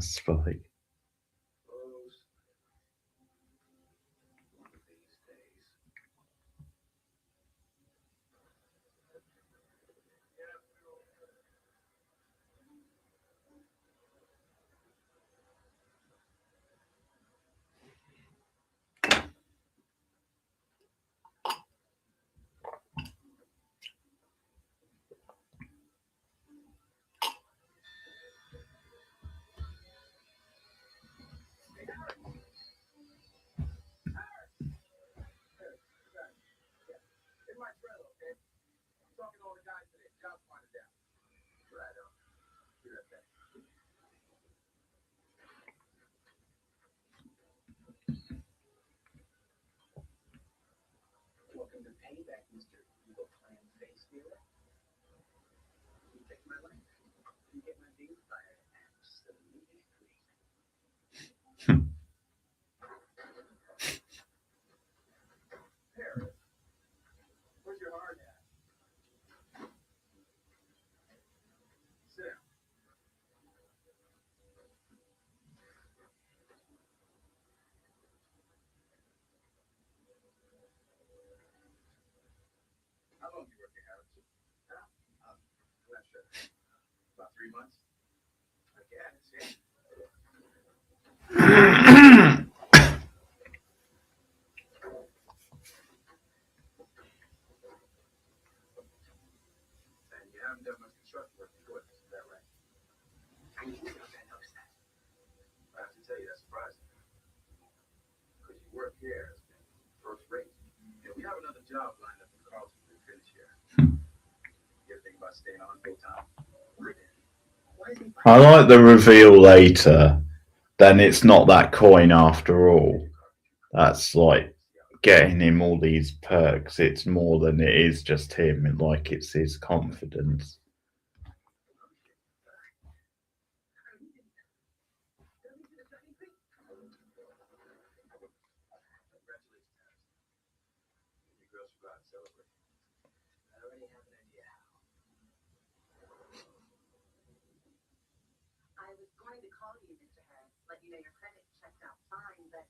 Spike. Those. One of these days. Gotta find it out. Right on. Be right back. Welcome to payback, Mr. Evil Clan Face Dealer. You take my life. You get my being fired. Absolutely free. Paris. Where's your heart at? Sit down. How long have you worked at Harris? I'm not sure. About 3 months? I guess, yeah. And you haven't done much construction work before this, is that right? I knew you would notice that. I have to tell you, that's surprising. Because your work here has been first rate. Yeah, we have another job lined up in Carlton to finish here. You ever think about staying on full time? Why is he I like the reveal later. Then it's not that coin after all. That's like getting him all these perks. It's more than it is just him. Like it's his confidence. I was going to call you, Mr. Harris, let you know your credit checked out fine, but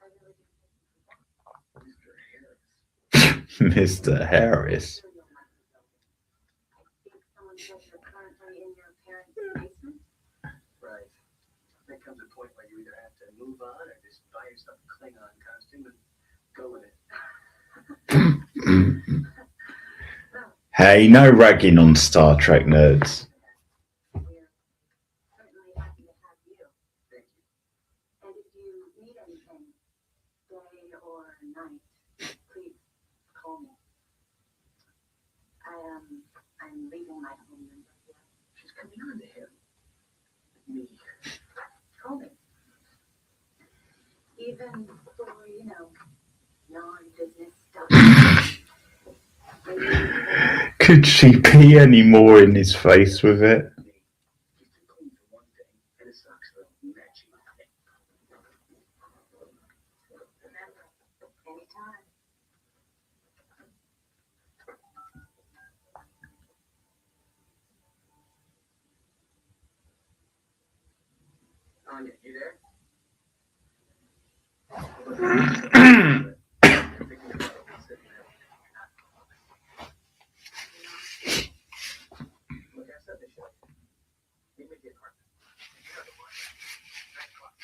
I really didn't think you forgot. Mr. Harris? Mr. Harris. I think someone said you're currently in your parents' basement. Right. There comes a point where you either have to move on or just buy yourself a Klingon costume and go with it. Hey, no ragging on Star Trek nerds. We're certainly happy to have you. Thank you. And if you need anything, day or night, please call me. I'm leaving my home number here. She's coming on to him. Me. Call me. Even for, non-business stuff. Maybe Could she be any more in his face with it? She's too clean for one thing, and it sucks for matching. remember, anytime. Anya, you there? Look, I said this shit. Meet me at the apartment. Cut it once. 9 o'clock.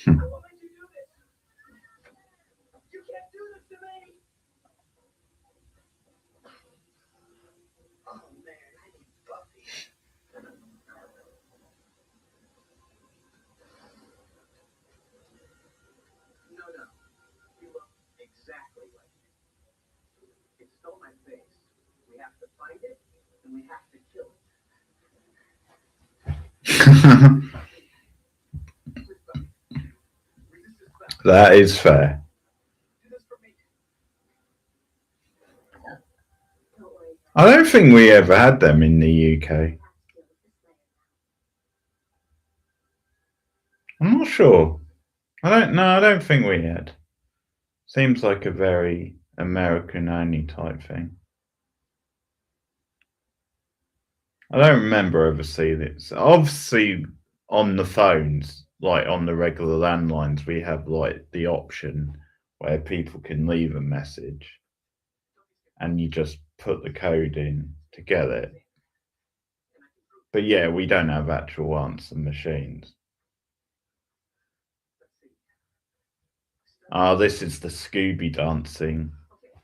What made you do this? You can't do this to me! Oh man, I need Buffy. No. You look exactly like me. It stole my face. We have to find it, and we have to kill it. Please, Buffy. Resist this spell. That is fair. Do this for me. Don't worry. I don't think we ever had them in the UK. I have to deal with this later. I'm not sure. I don't think we had. Seems like a very American only type thing. I don't remember ever seeing it. So obviously on the phones, like on the regular landlines, we have like the option where people can leave a message and you just put the code in to get it. But yeah, we don't have actual answer machines. Oh, this is the Scooby dancing. Okay,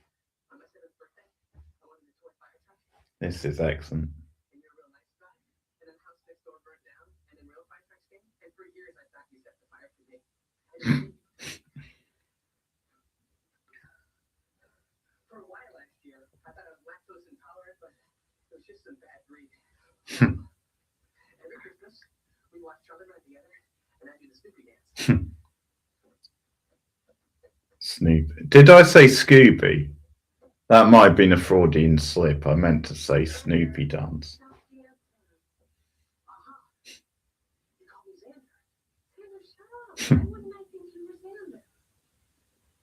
on my 7th birthday, I wanted a toy fire truck. This is excellent. And you're real nice about it. And then the house next door burned down, and then real fire trucks came. And for years, I thought you set the fire for me. For a while last year, I thought I was lactose intolerant, but it was just some bad breed. Every Christmas, we watch Charlie Run together, and I do the Snoopy dance. Snoopy. Did I say Scooby? That might have been a Freudian slip. I meant to say Snoopy dance. You call me Xander. Xander, shut up. Why wouldn't I think you were Xander?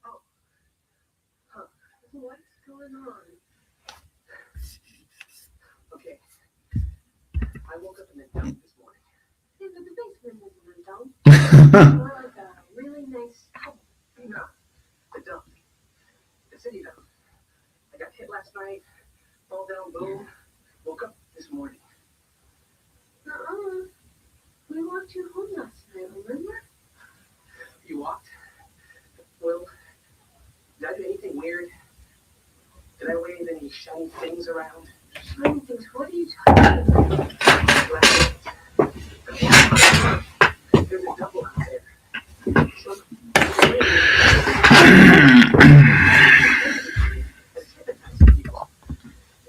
Oh. Huh. What's going on? Okay. I woke up in the dump this morning. Yeah, but the basement isn't a dump. More like a really nice house. No. The dump. The city dump. I got hit last night. Fall down, boom. Woke up this morning. We walked you home last night, remember? You walked? Well, did I do anything weird? Did I wave any shiny things around? Shiny things, what are you talking about? There's a double out there.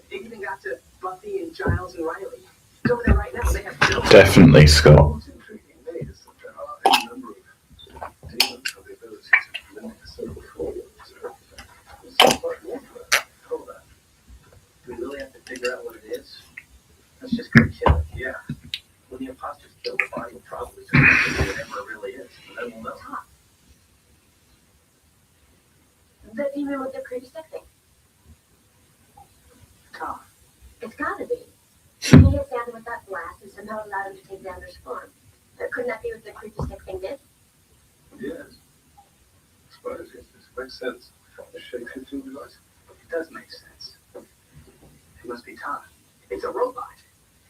It even got to Buffy and Giles and Riley. It's over there right now. They have no. Definitely, Scott. What's intriguing me is that there are a number of demons with the ability to limit certain forms. So far, hold on. Do we really have to figure out what it is? Let's just go kill it. Yeah. When the imposters kill the body, will probably turn into whatever it really is. And then we'll know. The demon with the creepy stick thing. Tom. It's gotta be. He hit Xander with that blast and somehow allowed him to take Xander's form. Couldn't that be what the creepy stick thing did? Yes. I suppose yes, this makes sense. The shape-shifting device? It does make sense. It must be Tom. It's a robot.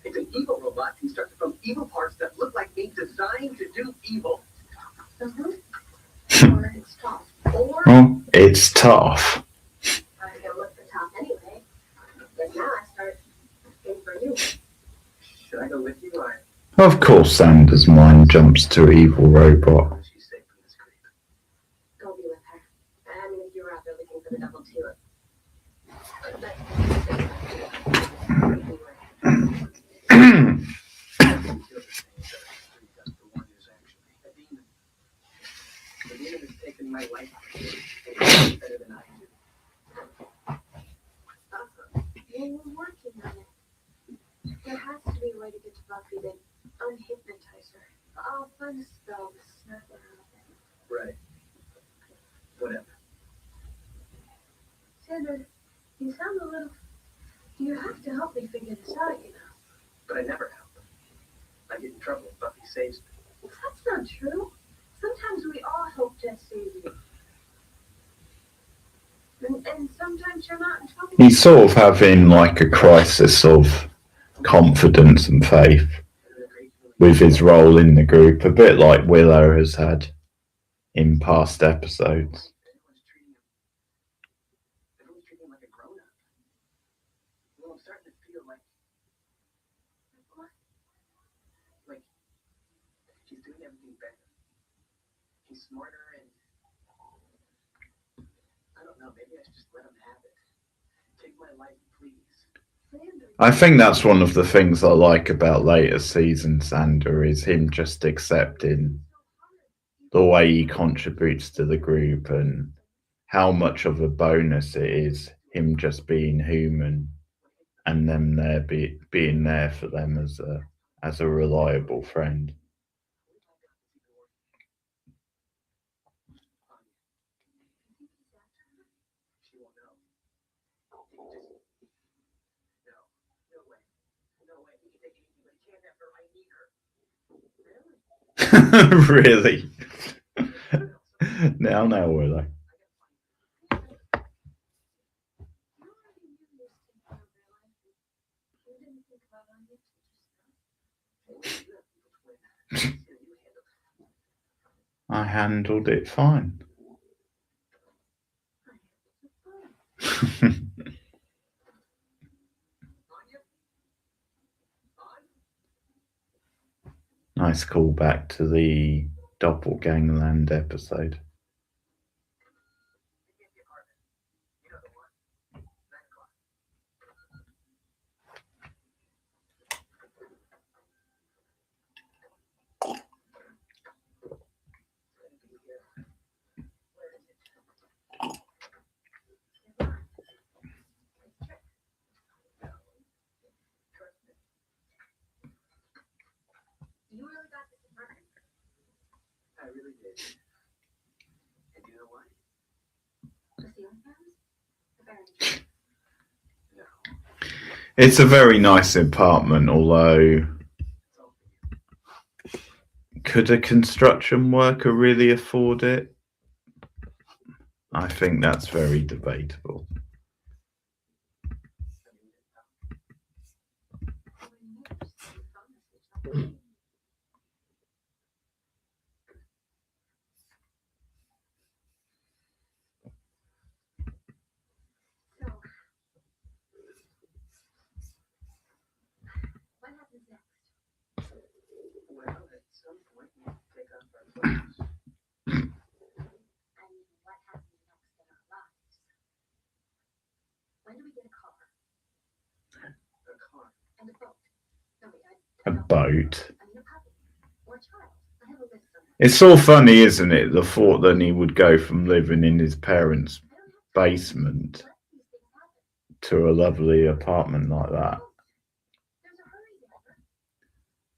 It's an evil robot constructed from evil parts that look like me, designed to do evil. Or it's tough. Or Well, it's tough. I'm gonna look for tough anyway. But now I start looking for you. Should I go with you? Or Of course, Xander's mind jumps to evil robot. she's safe from this creep? Go be with her. I mean, if you were out there looking for the double two. The demon has taken my life better than I do. Well, we're working on it. There has to be a way to get to Buffy to unhypnotize her. I'll find a spell to snap her out of it. Right. Whatever. Xander, you sound a little... You have to help me figure this out, you know. But I never help. I get in trouble if Buffy saves me. That's not true. Sometimes we all hope to save you. And sometimes you're not in trouble. He's sort of having like a crisis of confidence and faith with his role in the group, a bit like Willow has had in past episodes. Everyone's treating him like a grown-up. Well, I'm starting to feel like he's doing everything better. He's smarter and I don't know, maybe I should just let him have it. Take my life, please. I think that's one of the things I like about later seasons, Xander, is him just accepting the way he contributes to the group and how much of a bonus it is him just being human and them there being there for them as a reliable friend. She won't know. He can just... No way. No way. He can take anything, but he can't have her. I need her. Really? Now, Willow. I handled it fine. Nice callback to the Doppelgangland episode. You really got this apartment? I really did. And you know why? The ceiling fans? The furniture? No. It's a very nice apartment, although could a construction worker really afford it? I think that's very debatable. So, what happens next? Well, at some point we take off our clothes. I mean, what happens next in our lives? When do we get a car? A car. And a boat? No, wait, A I don't- boat. I mean, a puppy. Or a child. I have a list somewhere. It's so funny, isn't it? The thought that he would go from living in his parents' I don't have time. basement Let these things happen. to a lovely apartment like that. There's a hurry, Xander.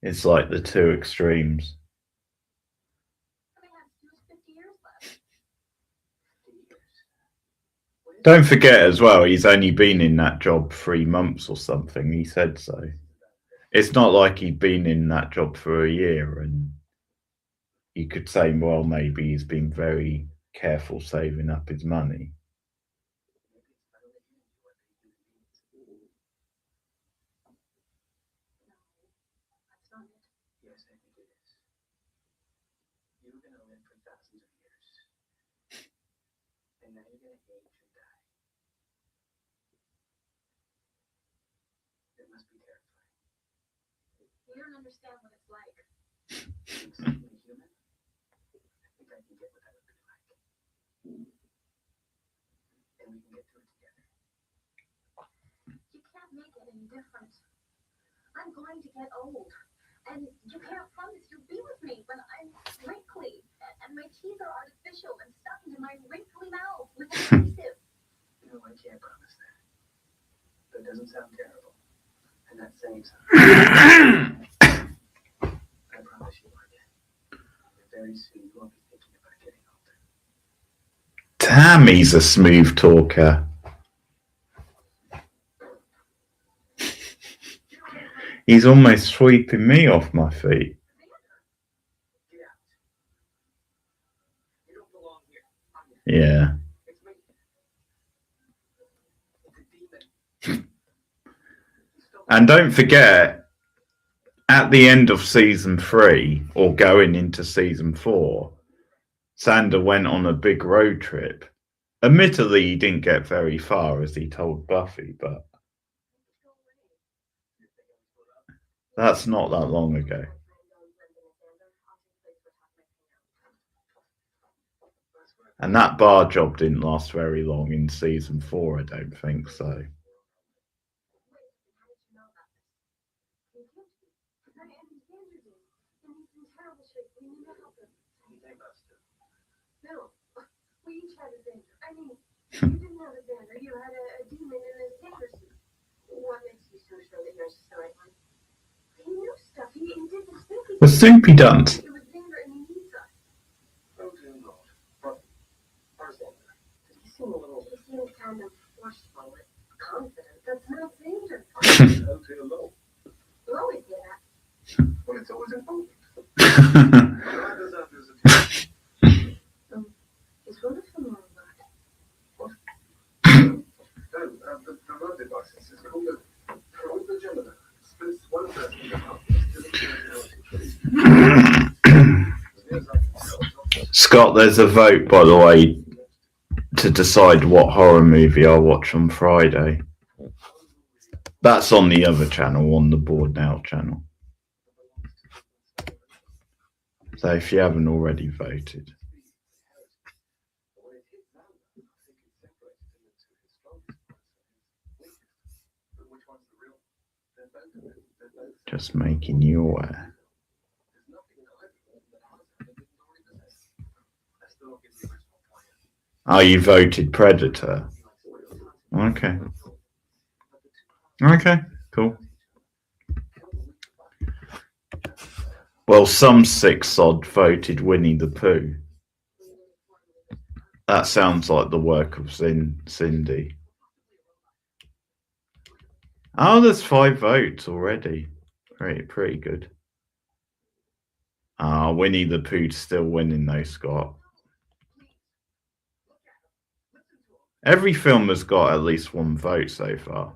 It's like the two extremes. All we have to do is 50 years left. Don't forget as well, he's only been in that job 3 months or something. He said so. It's not like he'd been in that job for a year, and you could say, well, maybe he's been very careful saving up his money. That's not it. Yes, I think it is. You're gonna live for thousands of years. And now you're gonna age and die. It must be terrifying. You don't understand what it's like. Being suddenly human? I think I can get what that would be like. And we can get through it together. You can't make it any different. I'm going to get old. And you can't promise you'll be with me when I'm wrinkly and my teeth are artificial and stuck into my wrinkly mouth with an adhesive. No, I can't promise that. But it doesn't sound terrible. And that's saying something. I promise you, Mark. Very soon you won't be thinking about getting older. Tammy's a smooth talker. He's almost sweeping me off my feet. Get out. You don't belong here. Yeah. It's me. It's a demon. And don't forget, at the end of season 3, or going into season 4, Xander went on a big road trip. Admittedly, he didn't get very far, as he told Buffy, but that's not that long ago. And that bar job didn't last very long in season 4, I don't think so. No, we each had a Xander. I mean, you didn't have a Xander. You had a demon in a Xander suit. What makes you so sure that yours is the right one? He knew stuff. He did the spooky. The soupy dunce. It was Xander and he needs us. Oh, dear Lord. Buffy. Our Xander. He seemed a little... He seemed kind of forceful and confident. That's not Xander. Oh, dear Lord. You always hear that. Well, it's always important. Why does that visit you? He's wonderful, all right. What? No, the road device is called a vagina. Splits one person in the heart to the personality trait. As near as I can tell, Scott, there's a vote, by the way. to decide what horror movie I'll watch on Friday. That's on the other channel, on the Board Now channel. So if you haven't already voted. Just making you aware. Oh, you voted Predator. Okay. Okay, cool. Well, some sick sod voted Winnie the Pooh. That sounds like the work of Cindy. Oh, there's 5 votes already. Pretty good. Winnie the Pooh's still winning though, Scott. Every film has got at least 1 vote so far.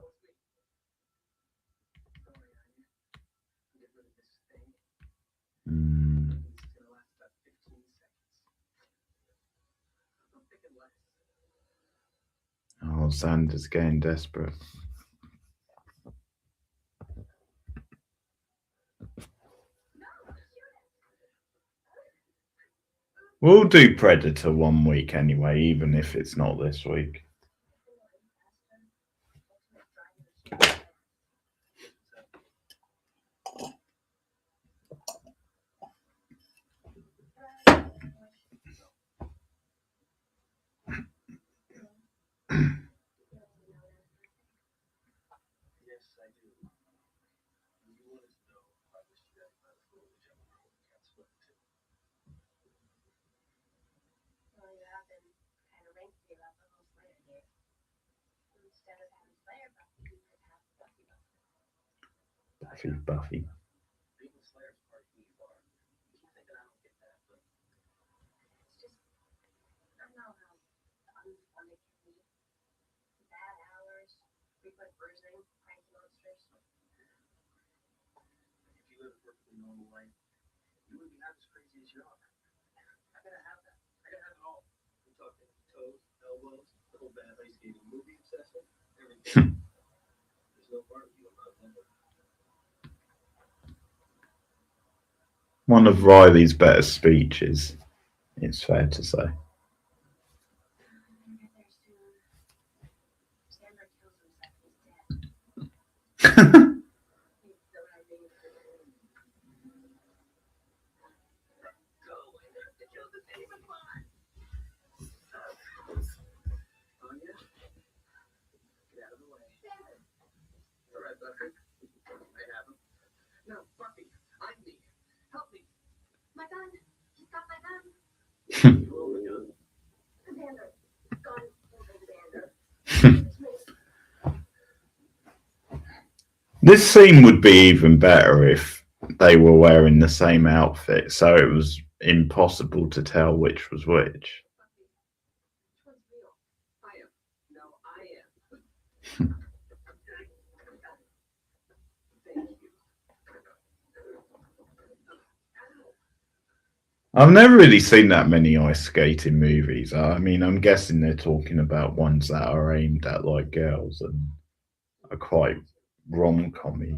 Oh, Xander's getting desperate. We'll do Predator 1 week anyway, even if it's not this week. Buffy. One of Riley's better speeches, it's fair to say. My gun. He's got my gun. Xander. Gun over Xander. This scene would be even better if they were wearing the same outfit, so it was impossible to tell which was which. I've never really seen that many ice skating movies. I mean, I'm guessing they're talking about ones that are aimed at like girls and are quite rom-commy.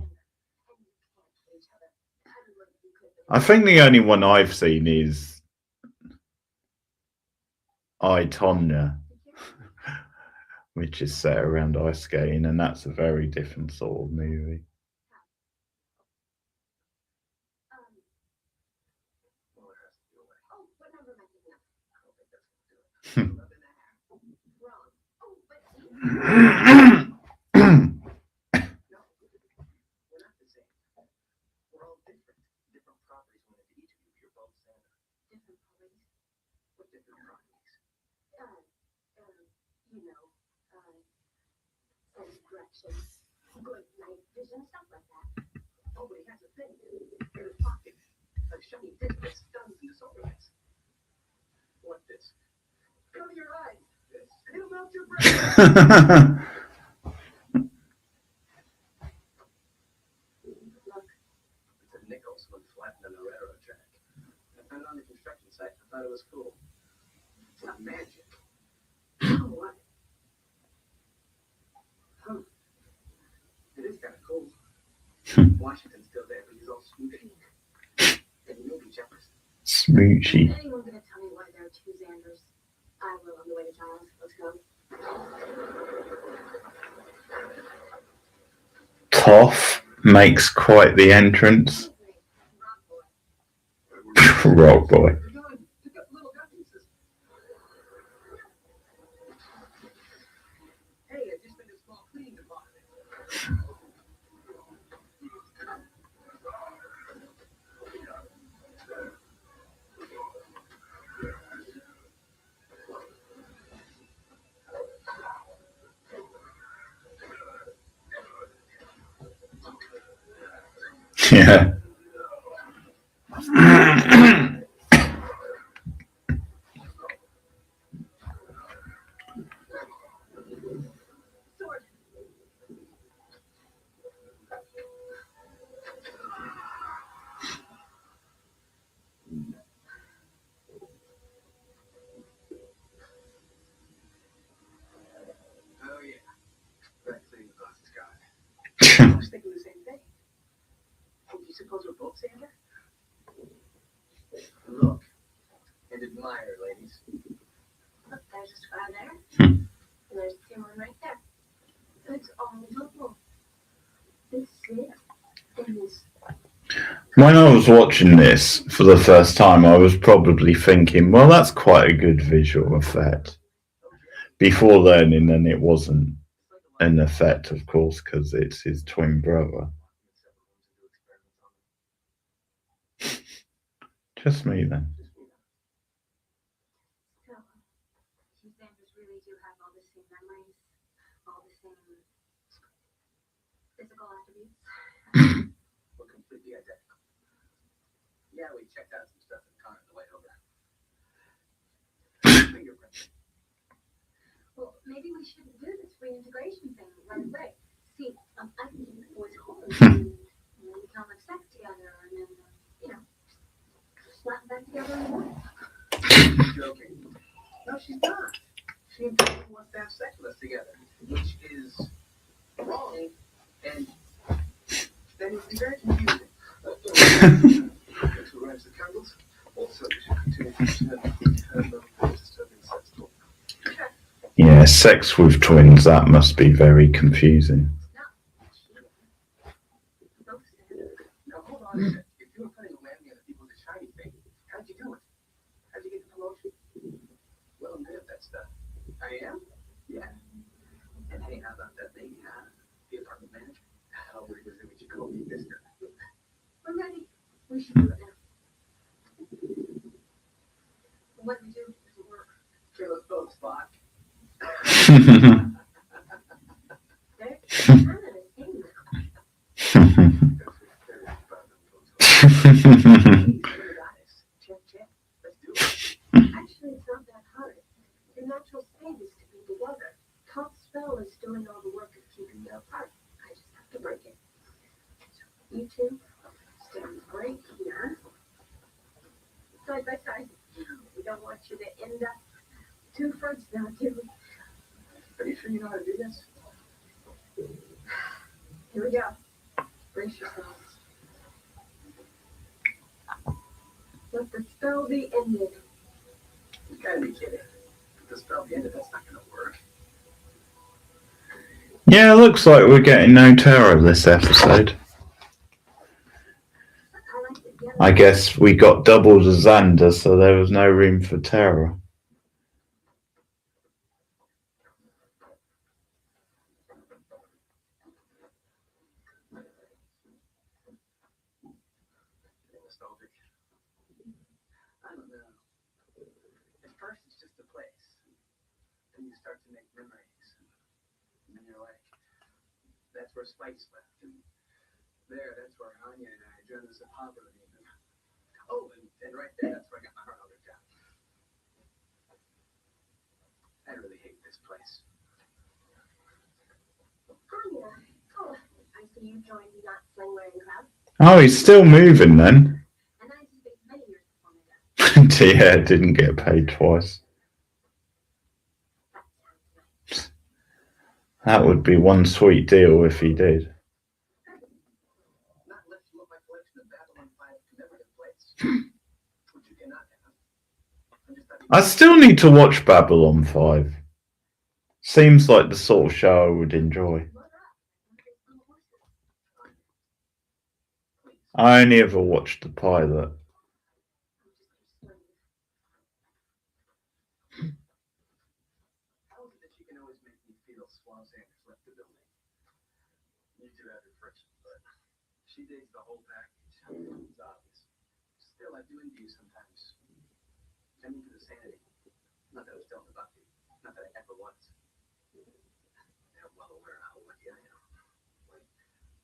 I think the only one I've seen is I, Tonya, which is set around ice skating, and that's a very different sort of movie. Good night vision, stuff like that. Oh, but he has a thing in his pocket. A shiny disc that stuns and disorients. What disc? Cover your eyes. It'll melt your brain. Look. It's a nickel swing flattened on the railroad track. I found it on the construction site. I thought it was cool. It's not magic. Washington's still there, but he's all smoochy. And he may be jealous. Smoochy. Is anyone gonna tell me why there are two Xanders? I will on the way to Giles. Let's go. Toph makes quite the entrance. Rock boy. Pick up little gun pieces. Hey, I just made a small cleaning department. Yeah. Sword. Oh, yeah. That cleaning the boss is gone. I was thinking the same thing. Hey, do you suppose we're both Xander? Look and admire, ladies. Look, there's a square there. Hmm. And there's the same one right there. It's all double. This here. And this. When I was watching this for the first time, I was probably thinking, well, that's quite a good visual effect. Before learning, then it wasn't an effect, of course, because it's his twin brother. Just me then. So, you Xanders really do have all the same memories, all the same physical attributes. We're completely identical. Yeah, we checked out some stuff in car on the way over. Fingerprints. Well, maybe we shouldn't do this reintegration thing right away. See, I can keep the boys home and we can all have sex together and then, slap back together in the morning. She's joking. No, she's not. She and Buffy wants to have sex with us together, which is wrong, and then it would be very confusing. Who rides the candles? Also, we should continue to have disturbing sex talk. Yeah, sex with twins, that must be very confusing. Now, hold on a sec. If you were putting a whammy on the people with the shiny thing, how'd you do it? How'd you get the promotion? Well, I'm good at that stuff. I am? Yeah. And hey, how about that lady, huh? The apartment manager? How weird is it when you call me mister? We're ready. We should do it now. What we do doesn't work. Kill us both, Spock. They're kind of the same Check, check. Let's do it. Actually, it's not that hard. Your natural state is to be together. Top's spell is doing all the work of keeping you apart. I just have to break it. So you two stand right here, side by side. We don't want you to end up two fronts now, do we? Are you sure you know how to do this? Here we go. Brace yourselves. Let the spell be ended. You gotta be kidding. The spell be ended, that's not gonna work. Yeah, it looks like we're getting no terror this episode. I like it. Yeah. I guess we got double the Xander, so there was no room for terror. Nostalgic. I don't know. At first, it's just a place. Then you start to make memories. And then you're like, that's where Spike's left. And there, that's where Anya and I dreamt as a papa. And even. Oh, and right there, that's where I got my heart out of job. I really hate this place. Anya. Oh, I see you joined the not sling wearing crowd. Oh, he's still moving then. And I anticipate many years before my death. Yeah, didn't get paid twice. That sounds nice. That would be one sweet deal if he did. I still need to watch Babylon 5. Seems like the sort of show I would enjoy. I only ever watched the pilot. How is it that she can always make me feel Swan Sanders left the building? You two have your friction, but she digs the whole package. It's obvious. Still, I do envy you sometimes. I mean, for the sanity. Not that I was telling about you. Not that I ever was. I'm well aware how lucky I am. Like,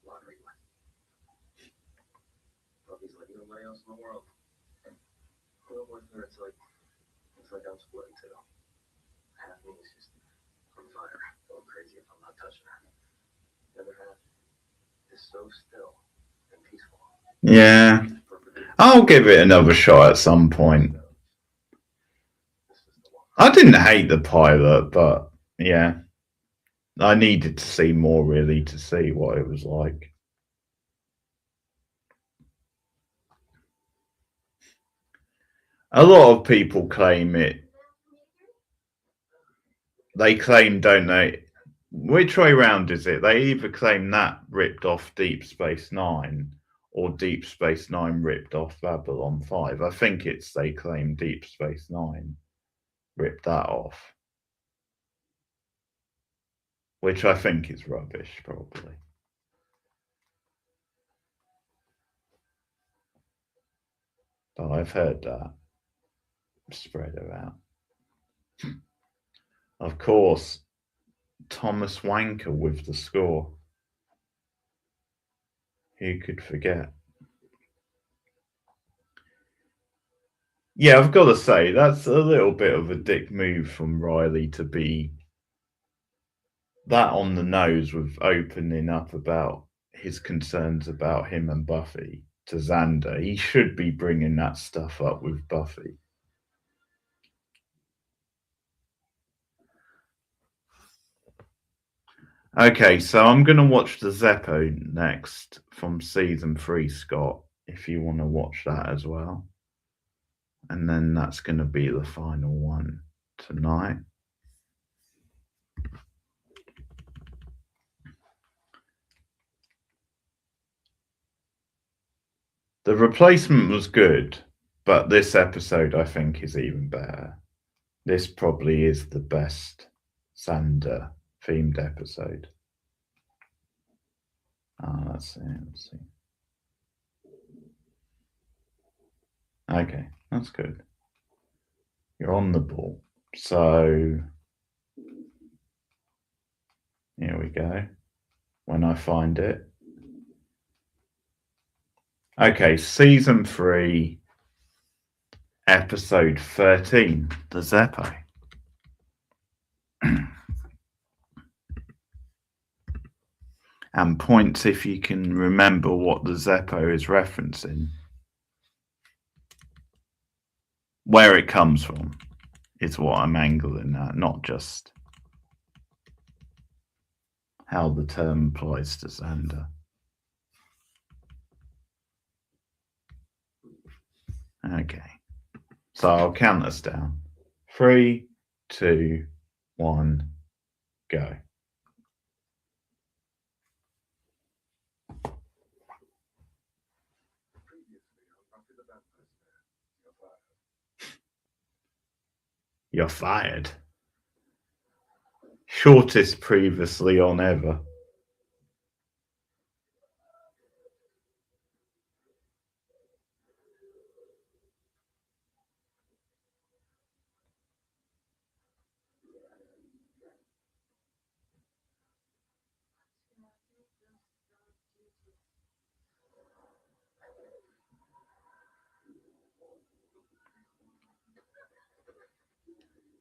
lottery lucky. Buffy's like nobody else in the world. A little with her, it's like I'm splitting too. Half me is just on fire, going crazy if I'm not touching her. The other half is so still and peaceful. Yeah. I'll give it another shot at some point. I didn't hate the pilot, but yeah. I needed to see more really to see what it was like. A lot of people claim it. They claim, don't they? Which way round is it? They either claim that ripped off Deep Space Nine or Deep Space Nine ripped off Babylon 5. I think it's they claim Deep Space Nine ripped that off. Which I think is rubbish, probably. But I've heard that spread about. Of course, Thomas Wanker with the score. Who could forget? Yeah, I've got to say, that's a little bit of a dick move from Riley to be that on the nose with opening up about his concerns about him and Buffy to Xander. He should be bringing that stuff up with Buffy. Okay, so I'm going to watch the Zeppo next from season 3, Scott, if you want to watch that as well. And then that's going to be the final one tonight. The Replacement was good, but this episode I think is even better. This probably is the best Xander themed episode. Let's see. Okay, that's good. You're on the ball. So here we go. When I find it. Okay, season 3, episode 13, the Zeppo. And points if you can remember what the Zeppo is referencing. Where it comes from is what I'm angling at, not just how the term applies to Xander. Okay, so I'll count us down. 3, 2, 1, go. You're fired. Shortest previously on ever.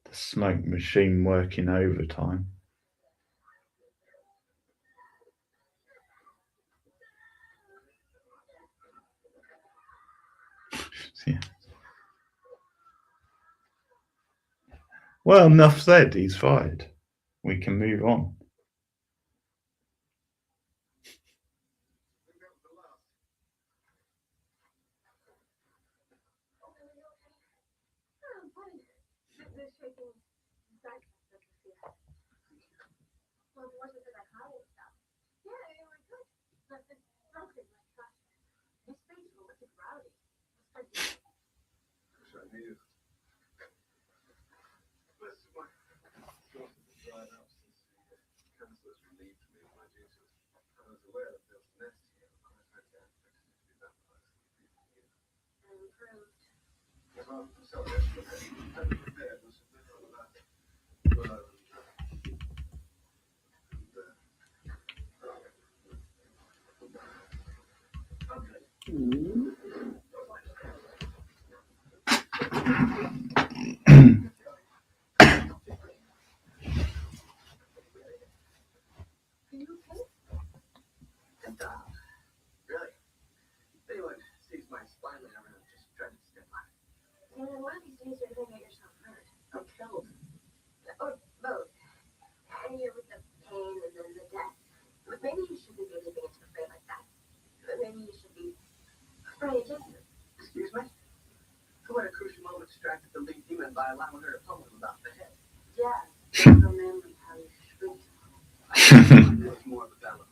The smoke machine working overtime. Yeah. Well, enough said. He's fired. We can move on. you. Most of my sources have dried up since the councillors relieved me of my duties. I was aware that there was a nest here, but I had to expect it to be baptized in the people here. And improved. Well, I'm sorry, I should have been prepared. Was a bit of that. Are you okay? Really? If anyone sees my spine later, I'm just trying to step on it. And then one of these days you're gonna get yourself hurt. I'm killed. Or both. And you're with the pain and then the death. But maybe you shouldn't be leaping into a fray like that. But maybe you should be afraid just Excuse me? Who at a crucial moment distracted the lead demon by allowing her to pummel him about the head? yeah. Remember how you shrieked. It was more of a bellow.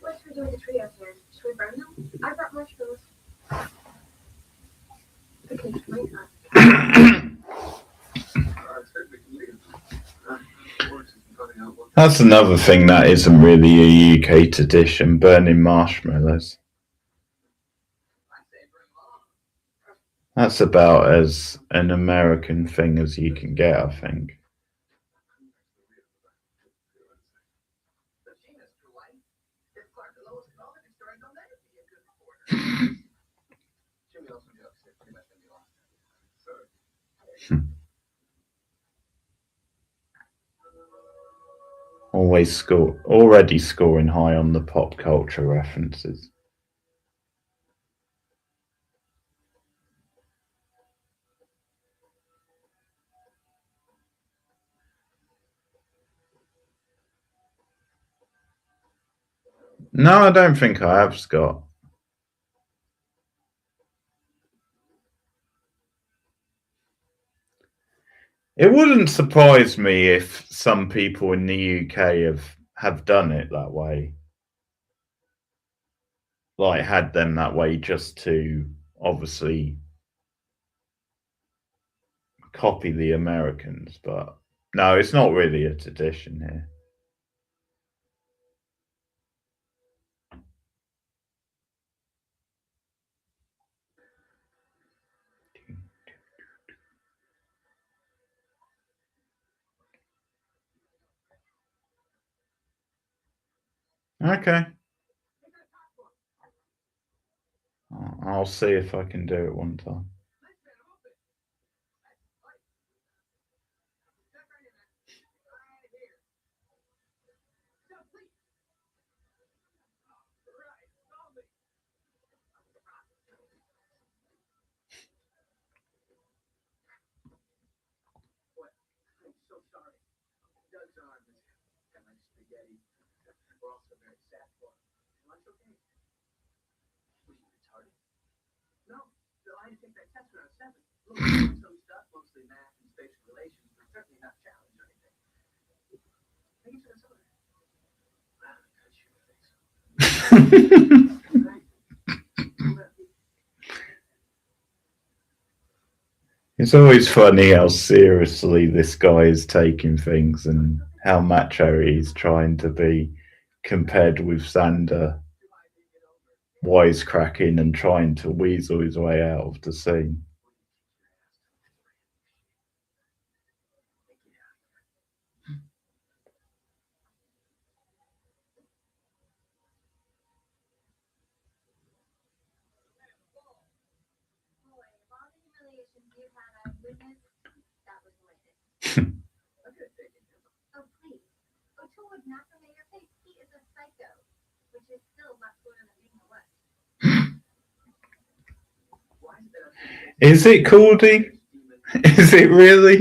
What should we do with the trios here? Should we burn them? I brought marshmallows. Occasionally, I said we can leave. Horses and running out one. That's another thing that isn't really a UK tradition, burning marshmallows. I say bring them on. That's about as an American thing as you can get, I think. The genus for life. If Clark and Lois and all the stories don't ever be a good reporter. Jimmy also jokes here pretty much when you lost it. Sorry. Already scoring high on the pop culture references. No, I don't think I have, Scott. It wouldn't surprise me if some people in the UK have done it that way. Like, had them that way just to obviously copy the Americans, but no, it's not really a tradition here. Okay. I'll see if I can do it one time. I'm so sorry. Doug's arm is kind of like spaghetti. We're also very sad for him. Lunch okay? Was you retarded? No. I had to take that test when I was 7. Look, some stuff, mostly math and spatial relations, but certainly not challenge or anything. Take it to the soda. Well, I sure think so. It's always funny how seriously this guy is taking things and how macho he's trying to be compared with Xander wisecracking and trying to weasel his way out of the scene. boy, of all the humiliations you've had, I've witnessed, that was the latest. I could have taken him. Oh, please. O'Toole would not forget your face. He is a psycho, which is still much cooler than being a what? Why is that? Is it Cordy? Is it really?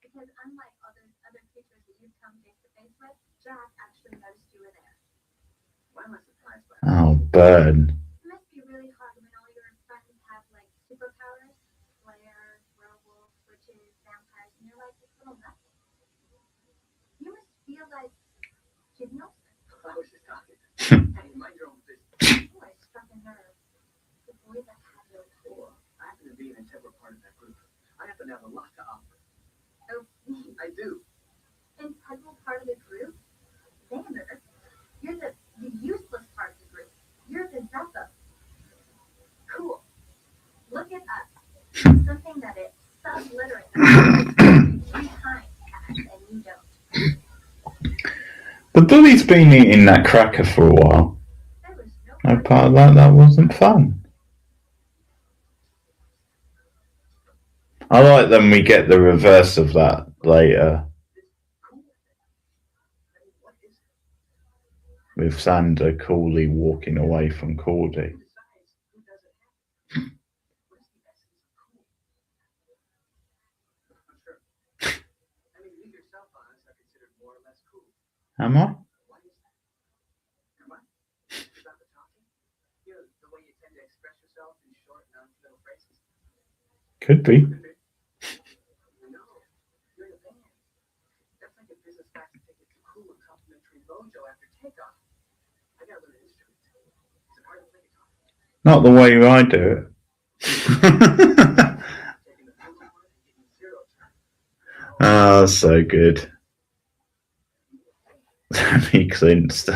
Because unlike other creatures that you've come face to face with, Jack actually noticed you were there. Why am I surprised by Oh, burn. It must be really hard when all your friends have like superpowers, Slayer, werewolves, witches, vampires, and you're like this little nothing. You must feel like hypnosis. I was just talking. Hey, mind your own business. Oh, I struck a nerve. The boys that have no cool. I happen to be an integral part of that group. I happen to have a lot to offer. Oh, I do. integral part of the group? Xander, you're the useless part of the group. You're the Zeppo. Cool. Look at us. Something that is sublittering three times, Cash, and you don't. The bully's been eating that cracker for a while. There was no No part of that wasn't fun. I like when we get the reverse of that later Cool. I mean, what is it? with Xander coolly walking away from Cordy. Who decides who does it happen? What is the essence of cool? I'm sure. I mean, you yourself, honest, are considered more or less cool. Am I? What is that? Come on. Is that the talking? You know, the way you tend to express yourself in short, non-committal phrases? Could be. Could be. No, you're in a band. That's like a business class ticket to cool and complimentary mojo after takeoff. I gotta learn an instrument. It's a part of the guitar. Not the way I do it. Taking the finger one and getting 0 turn. Oh, so good. Sammy Clint's.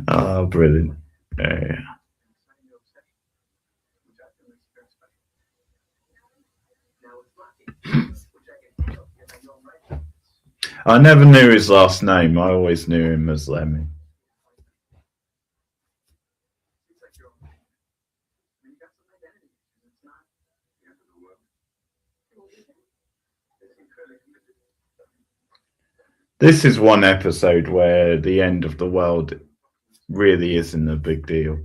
Oh, brilliant. Yeah. Signing your obsession, which I feel makes you very special. Now it's Buffy, which I can handle because I know I'm right. I never knew his last name. I always knew him as Lemmy. Seems like your own thing. I mean, you got some identity issues. It's not the end of the world. They seem fairly committed. This is one episode where the end of the world really isn't a big deal.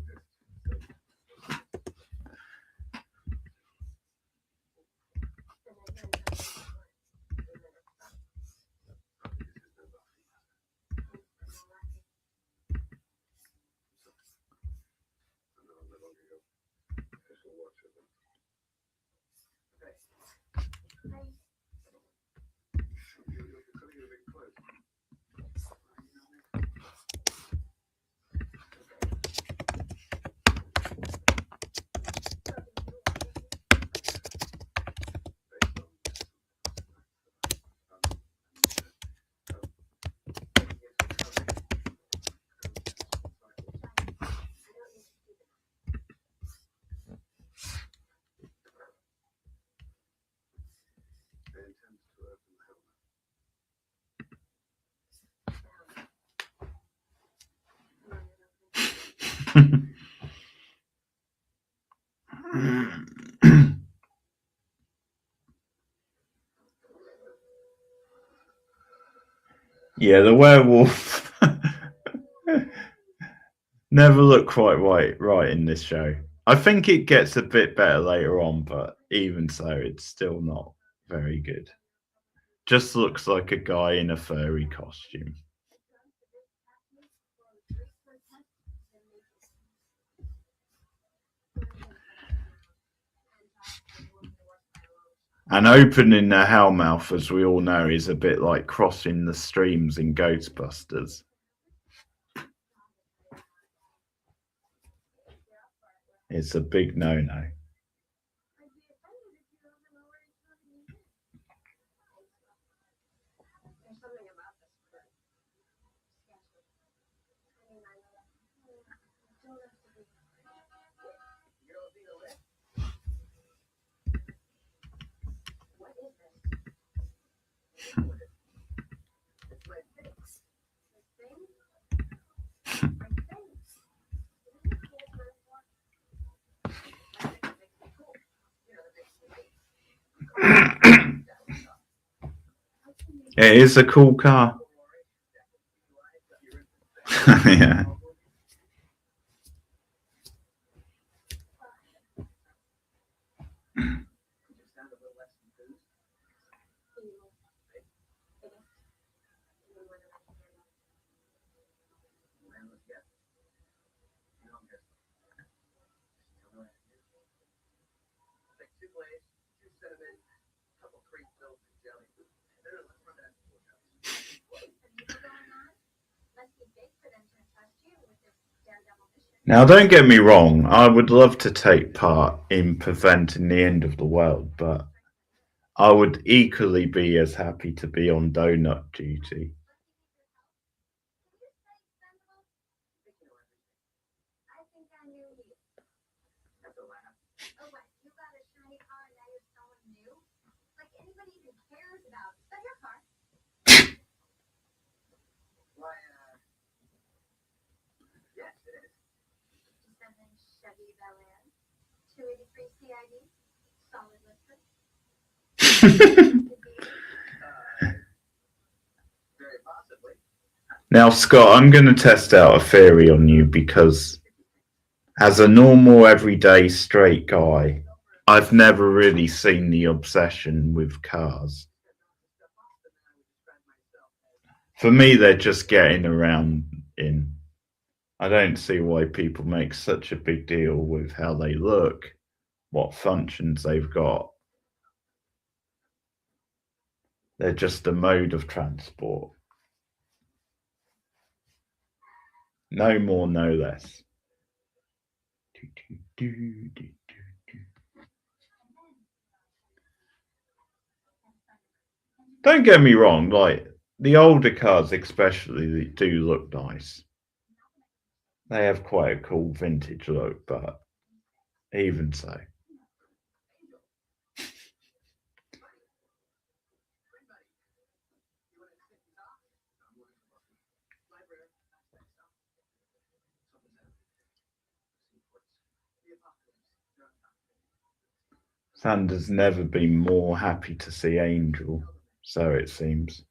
Yeah, the werewolf never looked quite right in this show. I think it gets a bit better later on, but even so, it's still not very good. Just looks like a guy in a furry costume. And opening the hellmouth, as we all know, is a bit like crossing the streams in Ghostbusters. It's a big no-no. It is a cool car. Yeah. Now, don't get me wrong, I would love to take part in preventing the end of the world, but I would equally be as happy to be on donut duty. I think I knew you. That's a laugh. Oh, what? You got a shiny car and now you're someone new? Like anybody even cares about. Is that your car? Why, yes, it is. 57 Chevy Bel Air, 283 CID, solid lister. Very possibly. Now, Scott, I'm going to test out a theory on you because, as a normal, everyday, straight guy, I've never really seen the obsession with cars. For me, they're just getting around in. I don't see why people make such a big deal with how they look, what functions they've got. They're just a mode of transport. No more, no less. Don't get me wrong, like the older cars especially do look nice. They have quite a cool vintage look, but even so. Xander's never been more happy to see Angel, so it seems.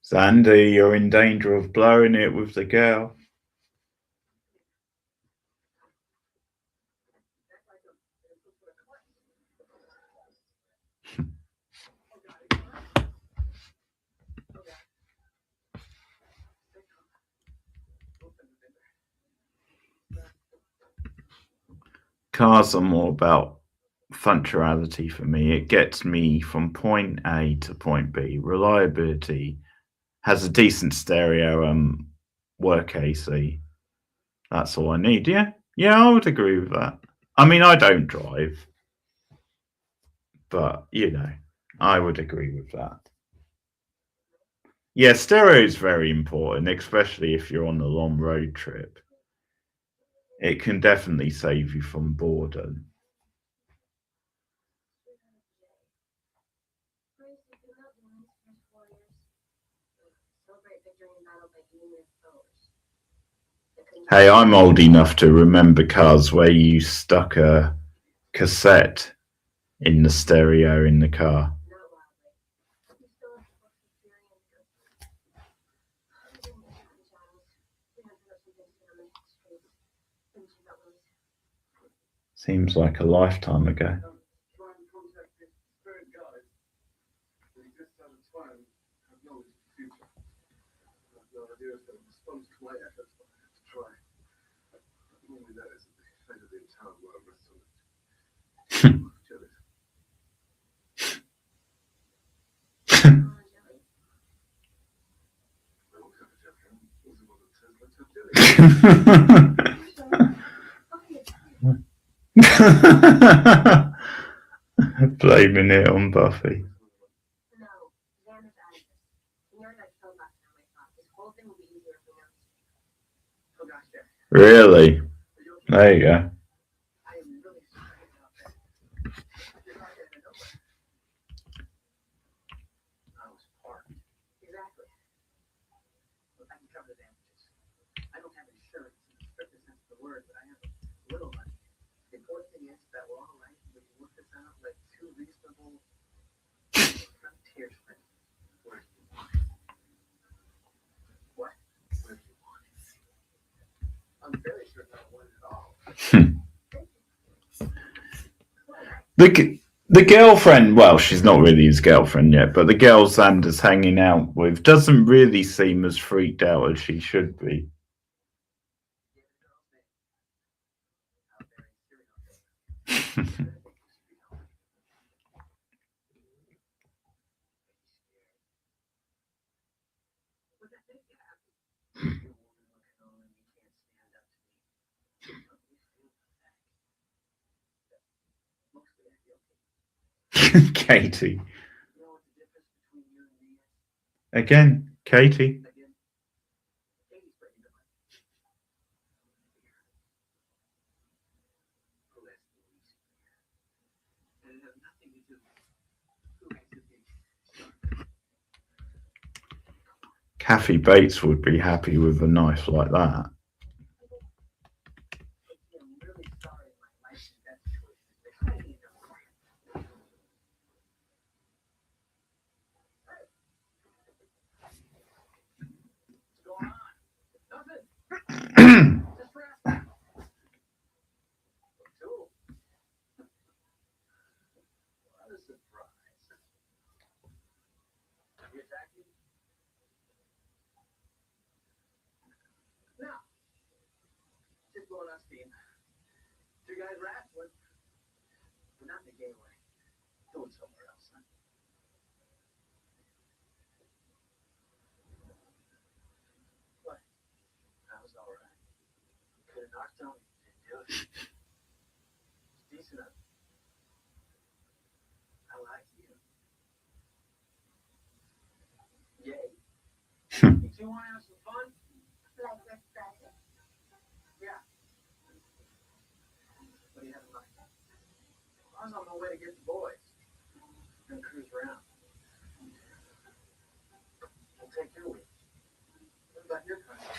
Xander, you're in danger of blowing it with the girl. Cars are more about functionality for me. It gets me from point A to point B. Reliability, has a decent stereo, work AC. That's all I need. Yeah, I would agree with that. I mean, I don't drive, but I would agree with that. Yeah, stereo is very important, especially if you're on a long road trip. It can definitely save you from boredom. Hey, I'm old enough to remember cars where you stuck a cassette in the stereo in the car. Seems like a lifetime ago. Blaming it on Buffy. No, Xander's out of this. You know what I told last time I thought this whole thing will be easier if we know. Oh gosh, yeah. Really? There you go. I am really sorry about that. You're not getting it over. I was parked. Exactly. Look, I can cover the damages. I don't have insurance in the strictest sense of the word, but I have a little money. The important thing is that we're all right. We can work this out like two reasonable frontiersmen. Where do you want it? What? Where do you want it? I'm very sure I don't want it at all. The girlfriend, well, she's not really his girlfriend yet, but the girl Xander's hanging out with doesn't really seem as freaked out as she should be. Katie. Again, Katie. Kathy Bates would be happy with a knife like that. You guys wrestling? We're not in the gateway. Going somewhere else, huh? What? That was all right. Could have knocked on me. Didn't do it. It's decent of you. I like you. Yay. You two want to have some fun? Like Rick Brendon. Yeah. What do you have in mind? I was on my way to get the boys. Gonna cruise around. We'll take your week. What about your country?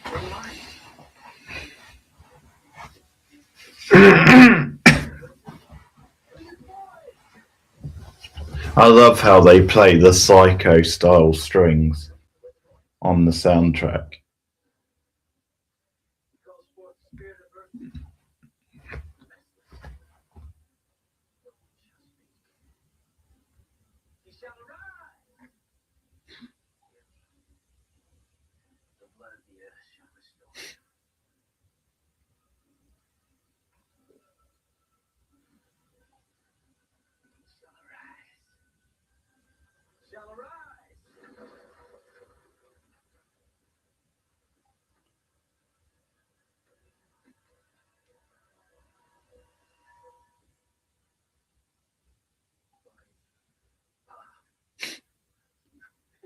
What do I love how they play the Psycho style strings on the soundtrack.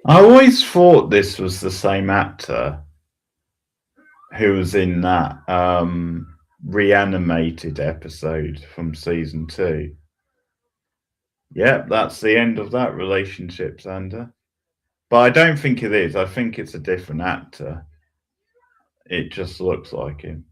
I always thought this was the same actor who was in that reanimated episode from season 2. Yep, that's the end of that relationship, Xander. But I don't think it is. I think it's a different actor. It just looks like him.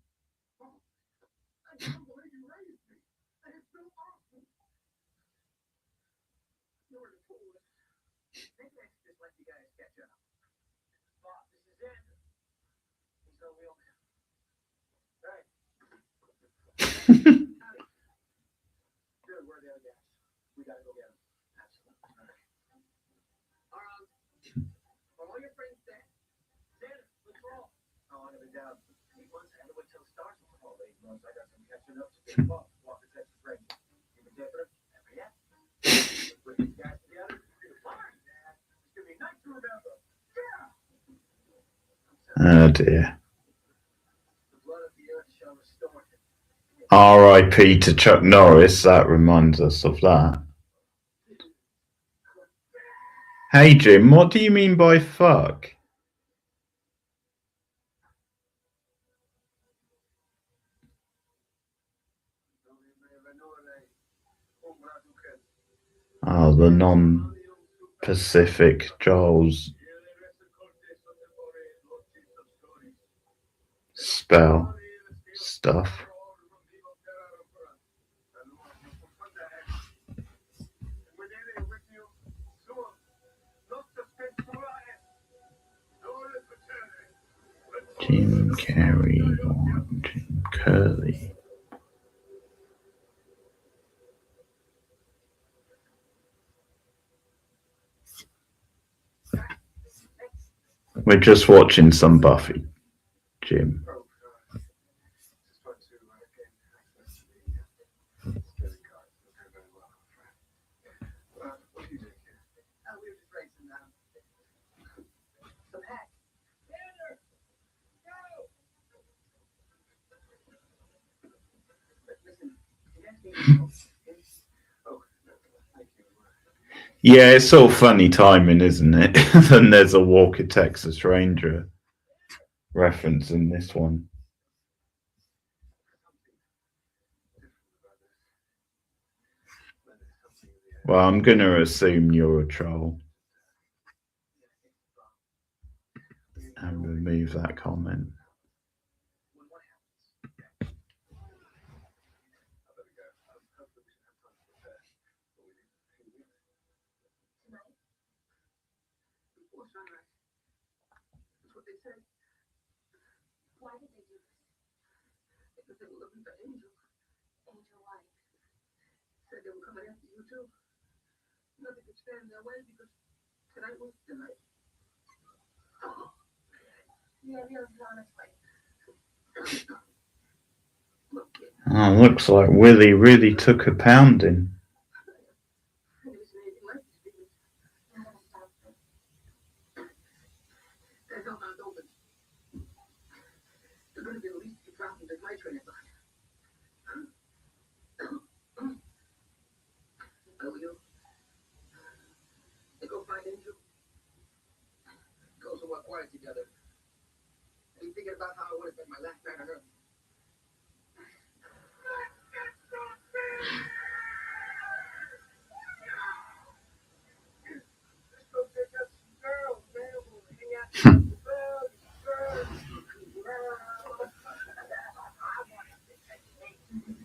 We gotta go get him. Absolutely. All right. Are all your friends dead? Xander, what's wrong? Oh, I'm gonna be down 8 months. I had to wait till it starts. Oh, 8 months. I got some catching up to do. Walk the Texas Ranger. You been taking her? Never yet. Put these guys together. It's fine, man. It's gonna be a night to remember. Yeah. Oh dear. The blood of the earth shall restore him. R.I.P. to Chuck Norris. That reminds us of that. Hey Jim, what do you mean by fuck? Oh, the non-Pacific Joel's spell stuff. Jim Carrey or Jim Curley. We're just watching some Buffy, Jim. Oh, just want to gain access to the security card. You're very welcome, friend. What are you doing here? We were just racing some hack. Xander, go! Listen, you have to be Oh, thank you. Yeah, it's all funny timing, isn't it? Then there's a Walker Texas Ranger reference in this one. Well, I'm going to assume you're a troll and remove that comment. That's what they said. Why did they do this? Because they were looking for Angel. Angel White. Said they were coming after you too. Nothing could stand in their way because tonight was the night. Yeah, honestly. Look, kid, Oh, looks like Willie really took a pounding. I never seen anything like these people. I'm gonna stop this. That hellbound open. They're going to be released to drop into my training line. Go you. They go find Angel. Go somewhere quiet together. Be thinking about how I would have spent my last night on Earth. Let's go pick up some girls, man. We'll hang out with the girls.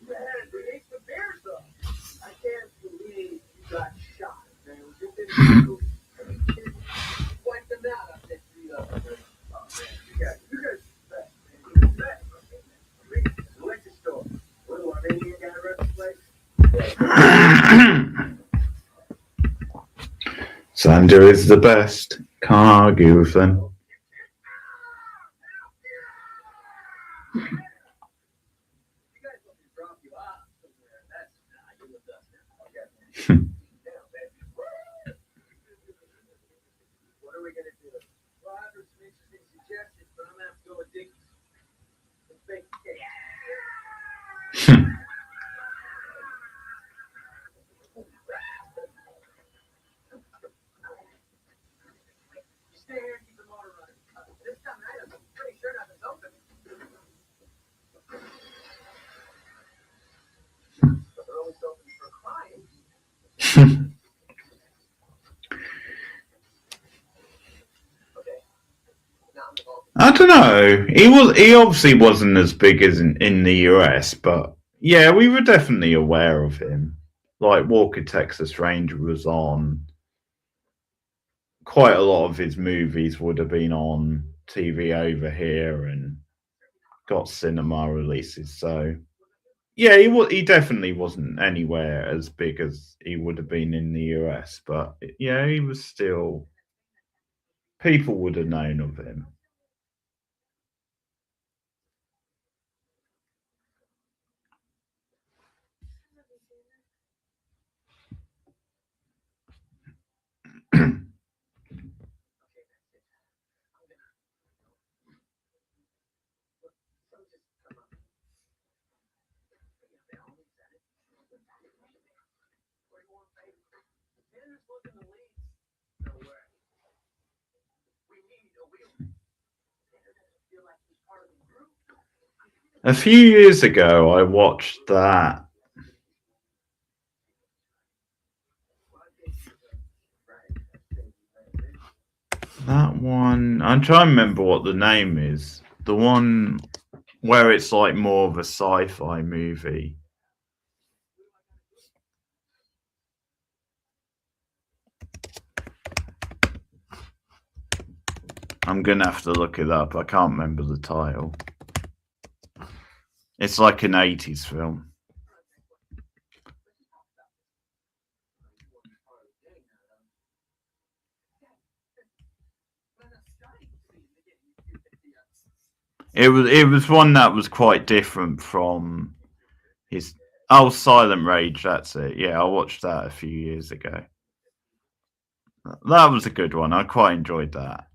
Man, we ate the beer stuff. I can't believe you got shot, man. You didn't wipe them out up there. Oh, man, you guys bet, man. You bet. The liquor store. What do I mean? You got to run the place? Xander is the best. Can't argue with them. You guys want me to drop you off somewhere? That's you with us now. Okay. What are we gonna do? Well, I've heard some interesting suggestions, but I'm gonna have to go with Dickies. Let's bake the cake. You stay here and keep the motor running. This time of night, I'm pretty sure nothing's open. But they're always open for crying. Okay. Now I'm involved. I don't know. He obviously wasn't as big as in the US, but yeah, we were definitely aware of him. Like Walker Texas Ranger was on. Quite a lot of his movies would have been on TV over here and got cinema releases. So yeah, he definitely wasn't anywhere as big as he would have been in the US, but yeah, he was still. People would have known of him. A few years ago, I watched that. That one, I'm trying to remember what the name is. The one where it's like more of a sci-fi movie. I'm gonna have to look it up. I can't remember the title. It's like an 80s film. It was one that was quite different from his. Oh, Silent Rage. That's it. Yeah, I watched that a few years ago. That was a good one. I quite enjoyed that.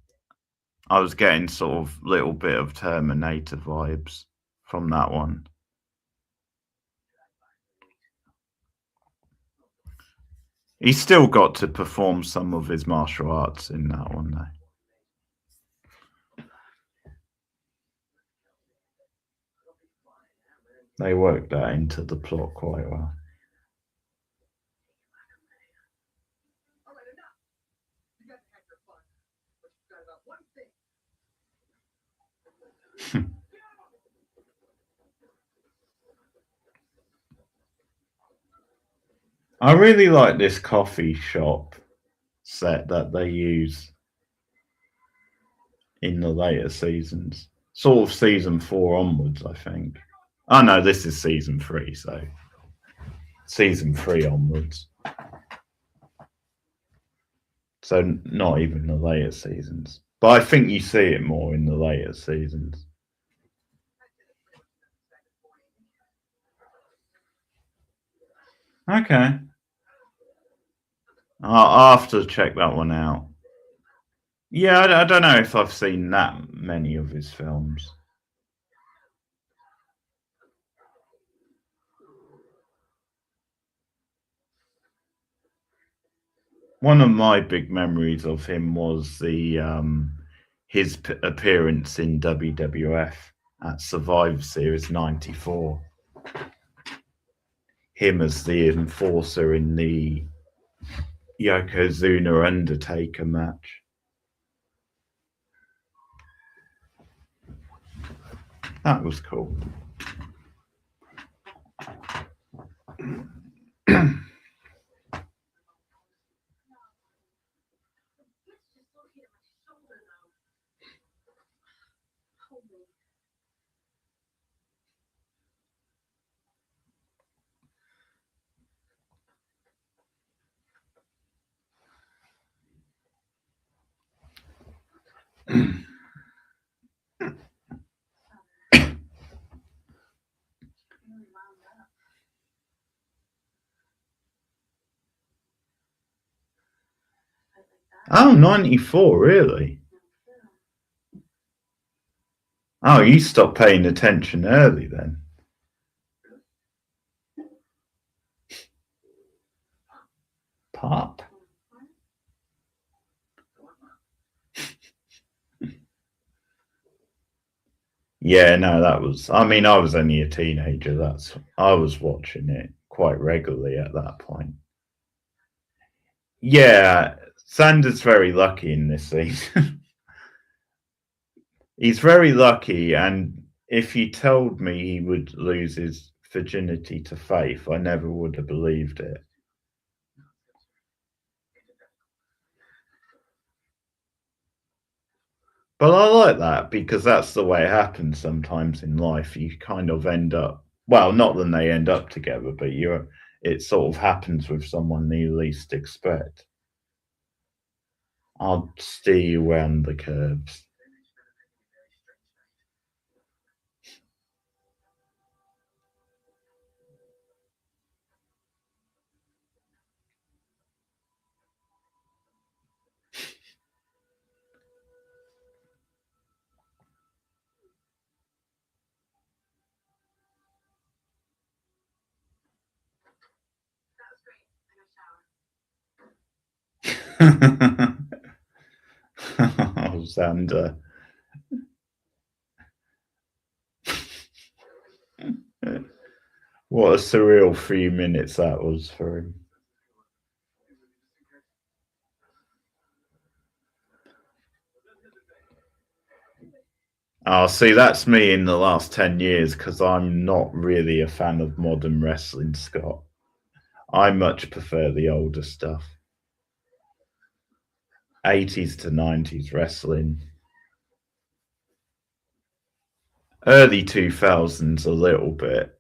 I was getting sort of little bit of Terminator vibes from that one. He's still got to perform some of his martial arts in that one, though. They worked that into the plot quite well. All right, enough. You got to have your fun, but you got about one thing. I really like this coffee shop set that they use in the later seasons. Sort of season 4 onwards, I think. Oh no, this is season 3, so season 3 onwards. So not even the later seasons. But I think you see it more in the later seasons. Okay. I'll have to check that one out. Yeah, I don't know if I've seen that many of his films. One of my big memories of him was his appearance in WWF at Survivor Series '94. Him as the enforcer in the Yokozuna Undertaker match. That was cool. Oh, 94, really? Oh, you stopped paying attention early then. Pop. Yeah, no, that was. I mean, I was only a teenager. I was watching it quite regularly at that point. Yeah, Xander's very lucky in this season. He's very lucky, and if he told me he would lose his virginity to Faith, I never would have believed it. But I like that because that's the way it happens sometimes in life. You kind of end up, well, not that they end up together, but it sort of happens with someone you least expect. I'll steer you around the curves. Oh, Xander. What a surreal 3 minutes that was for him. Oh, see, that's me in the last 10 years because I'm not really a fan of modern wrestling, Scott. I much prefer the older stuff. 80s to 90s wrestling. Early 2000s a little bit.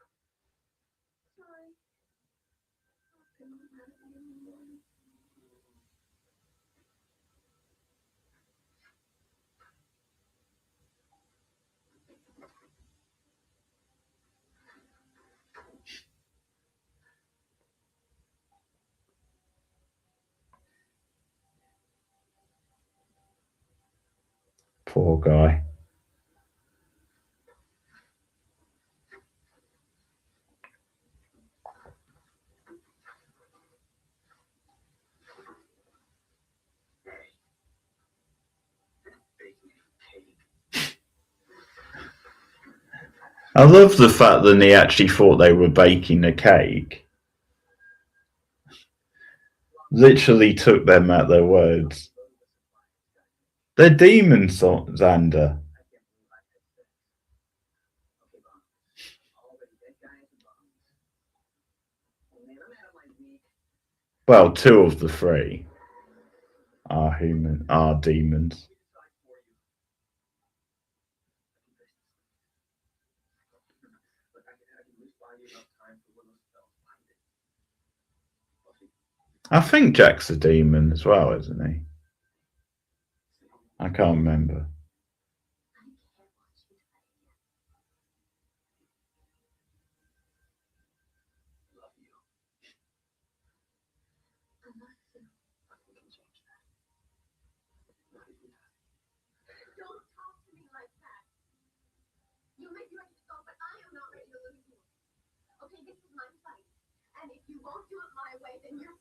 Poor guy. I love the fact that he actually thought they were baking a cake. Literally took them at their words. They're demons, Xander. Well, two of the three are demons. I think Jack's a demon as well, isn't he? I can't remember. Don't talk to me like that. You may be ready to go, but I am not ready to lose you. Okay, this is my fight. And if you won't do it my way, then you're...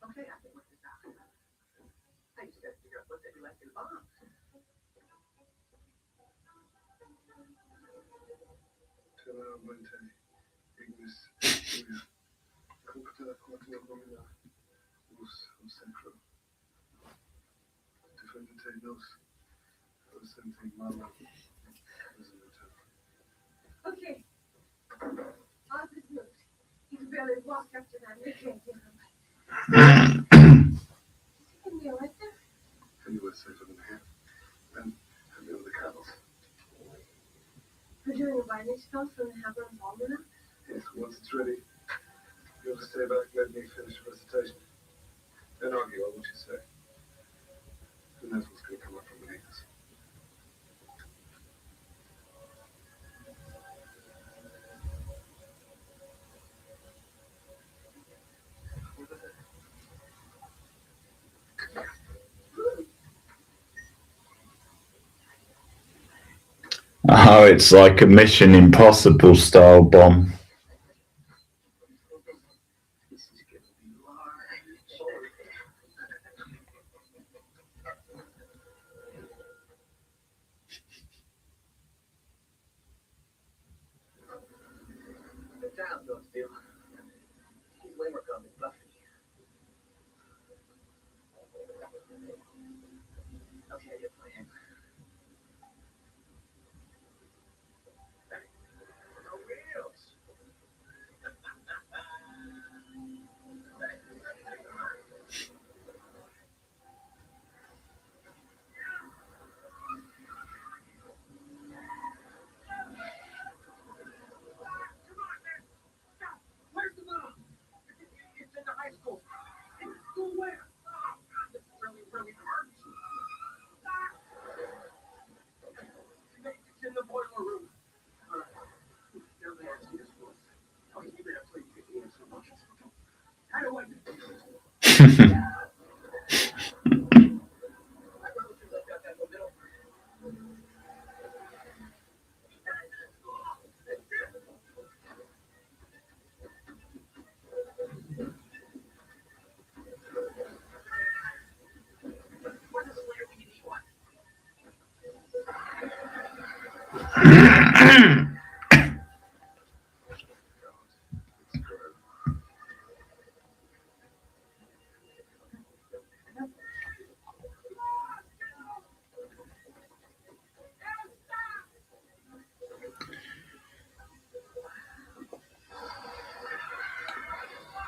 Okay, I can work this out. I just gotta figure out what they like in bomb. Okay. Oz is moved. He can barely walk after that. We can't get him. Can you like that? Anywhere safer than here. And the other cattle. We're doing a binding spell from the hammer and ball now? Yes, once it's ready, you'll just stay back and let me finish the recitation. Then argue on what you say. Who knows what's going to come up from beneath us? Oh, it's like a Mission Impossible style bomb. This is going to be large. The town don't feel. He's way more calm than Buffy. Okay, you're playing. No wheels. Where's the bomb? It's in the high school. In the school where? Oh, God, this really, really hurts. It's in the boiler room. All right. Now the answer is what? Okay, you better please get the answer. How do I do this? I'd rather you left out that middle. Where's the slayer when you need one?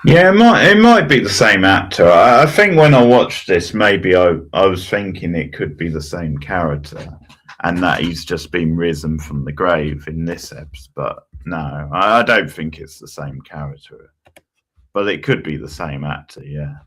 Yeah, it might be the same actor. I think when I watched this, maybe I was thinking it could be the same character, and that he's just been risen from the grave in this episode. But no, I don't think it's the same character. But it could be the same actor. Yeah.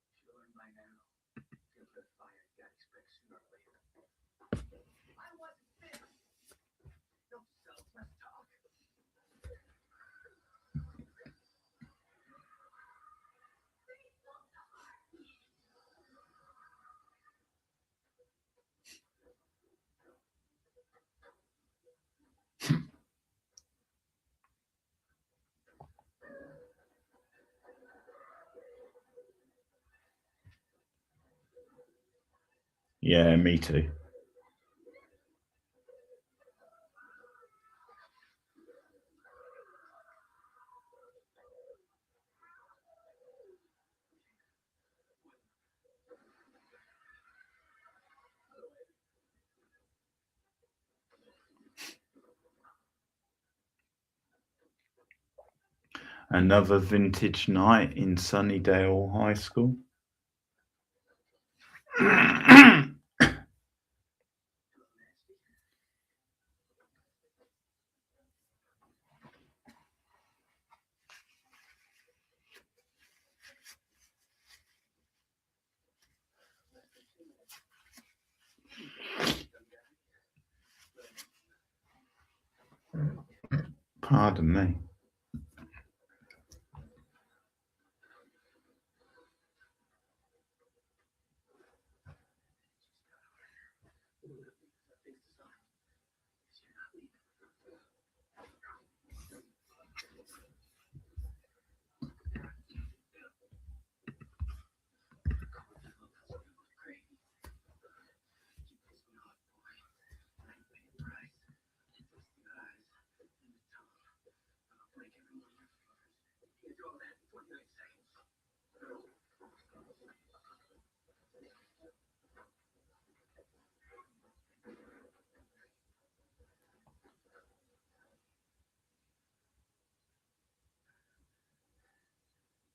Should learn by now. Feel the fire God expects sooner or later. I wasn't finished. No self, let's talk. Yeah, me too. Another vintage night in Sunnydale High School. Pardon me.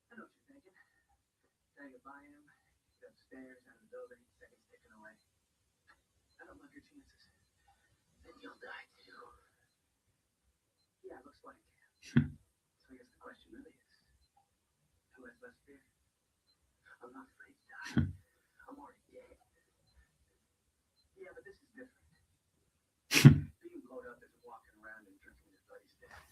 I know what you're thinking. Trying to buy him, get upstairs, out of the building, seconds ticking away. I don't love your chances. Then you'll die too. Yeah, looks like it. So I guess the question really is, who has less fear? I'm not afraid to die. I'm already dead. Yeah, but this is different. Being blown up isn't walking around and drinking your buddy's death.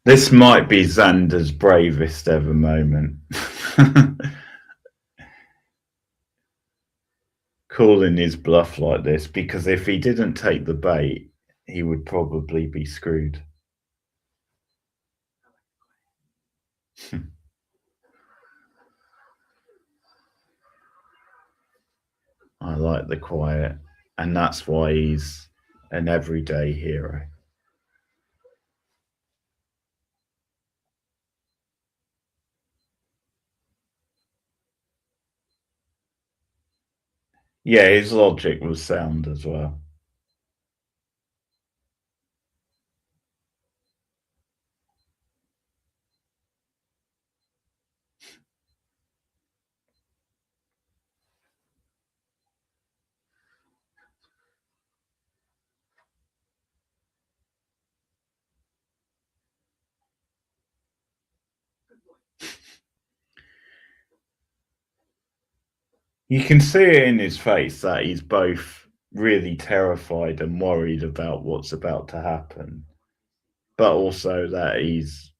This might be Xander's bravest ever moment. Calling his bluff like this, because if he didn't take the bait, he would probably be screwed. I like the quiet, and that's why he's an everyday hero. Yeah, his logic was sound as well. You can see it in his face that he's both really terrified and worried about what's about to happen. but also that he's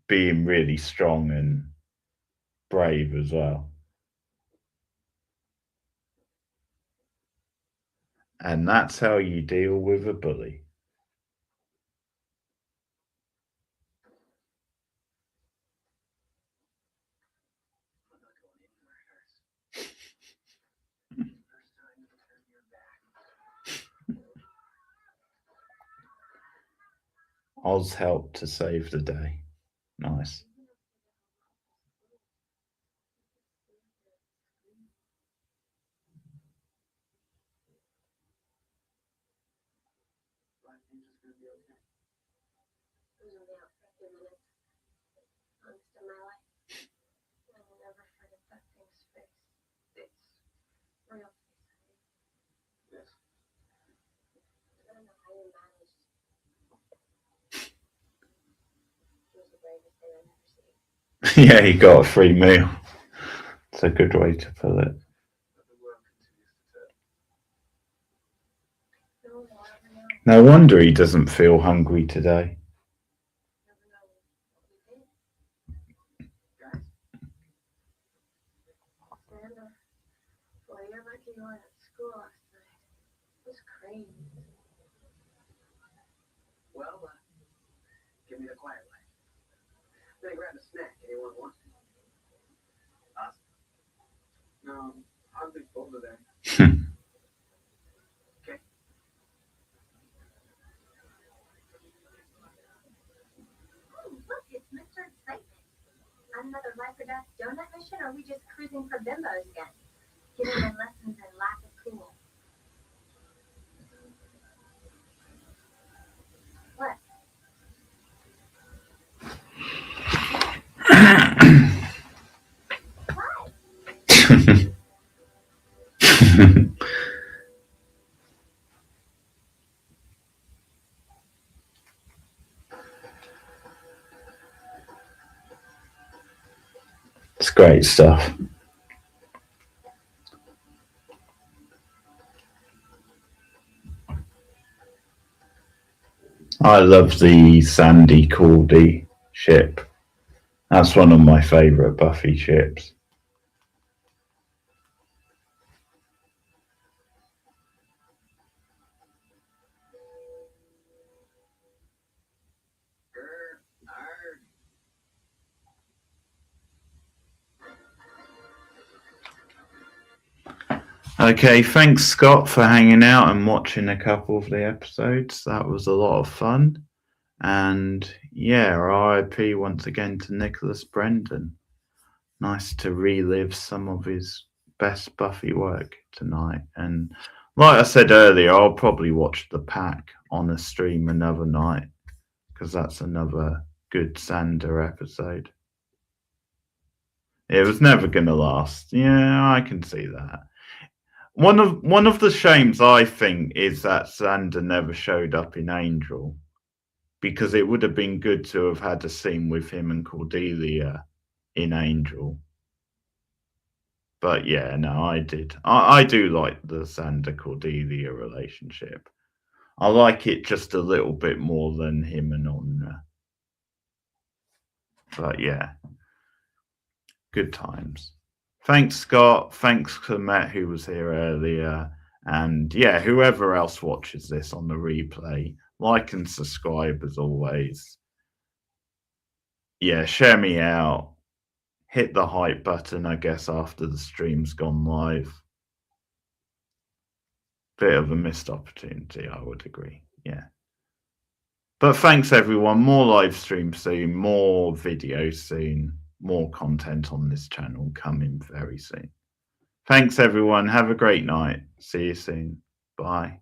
being really strong and brave as well. And that's how you deal with a bully. I'm not going anywhere, Harris. First time you turn your back. Oz helped to save the day. Nice. But I think it's gonna be okay. I was only out for a few minutes. Honest in my life. I will never forget that thing's face. It's real face. Yes. I don't know how you managed. It was the bravest thing I've ever seen. Yeah, he got a free meal. It's a good way to put it. But the world continues to turn. No one will ever know. No wonder he doesn't feel hungry today. Never know what we did. Guys, Xander, boy, you're lucky you weren't at school last night. It was crazy. well, give me the quiet life. Then grab a snack. Anyone want? Us? No, I'll be over there. Okay. Oh, look, it's Mr. Excitement. Another life or death donut mission, or are we just cruising for bimbos again? Giving them lessons in lack of cool. What? What? It's great stuff. I love the Sandy Cordy ship. That's one of my favourite Buffy ships. Arg. Okay, thanks Scott for hanging out and watching a couple of the episodes. That was a lot of fun. And yeah, RIP once again to Nicholas Brendon. Nice to relive some of his best Buffy work tonight. And like I said earlier, I'll probably watch The Pack on a stream another night because that's another good Xander episode. It was never going to last. Yeah, I can see that. One of the shames I think is that Xander never showed up in Angel, because it would have been good to have had a scene with him and Cordelia in Angel. But yeah, no, I did. I do like the Xander Cordelia relationship. I like it just a little bit more than him and Onna. But yeah, good times. Thanks, Scott. Thanks to Matt, who was here earlier. And yeah, whoever else watches this on the replay, like and subscribe as always. Yeah, share me out. Hit the hype button, I guess, after the stream's gone live. Bit of a missed opportunity, I would agree. Yeah. But thanks, everyone. More live streams soon, more videos soon, more content on this channel coming very soon. Thanks, everyone. Have a great night. See you soon. Bye.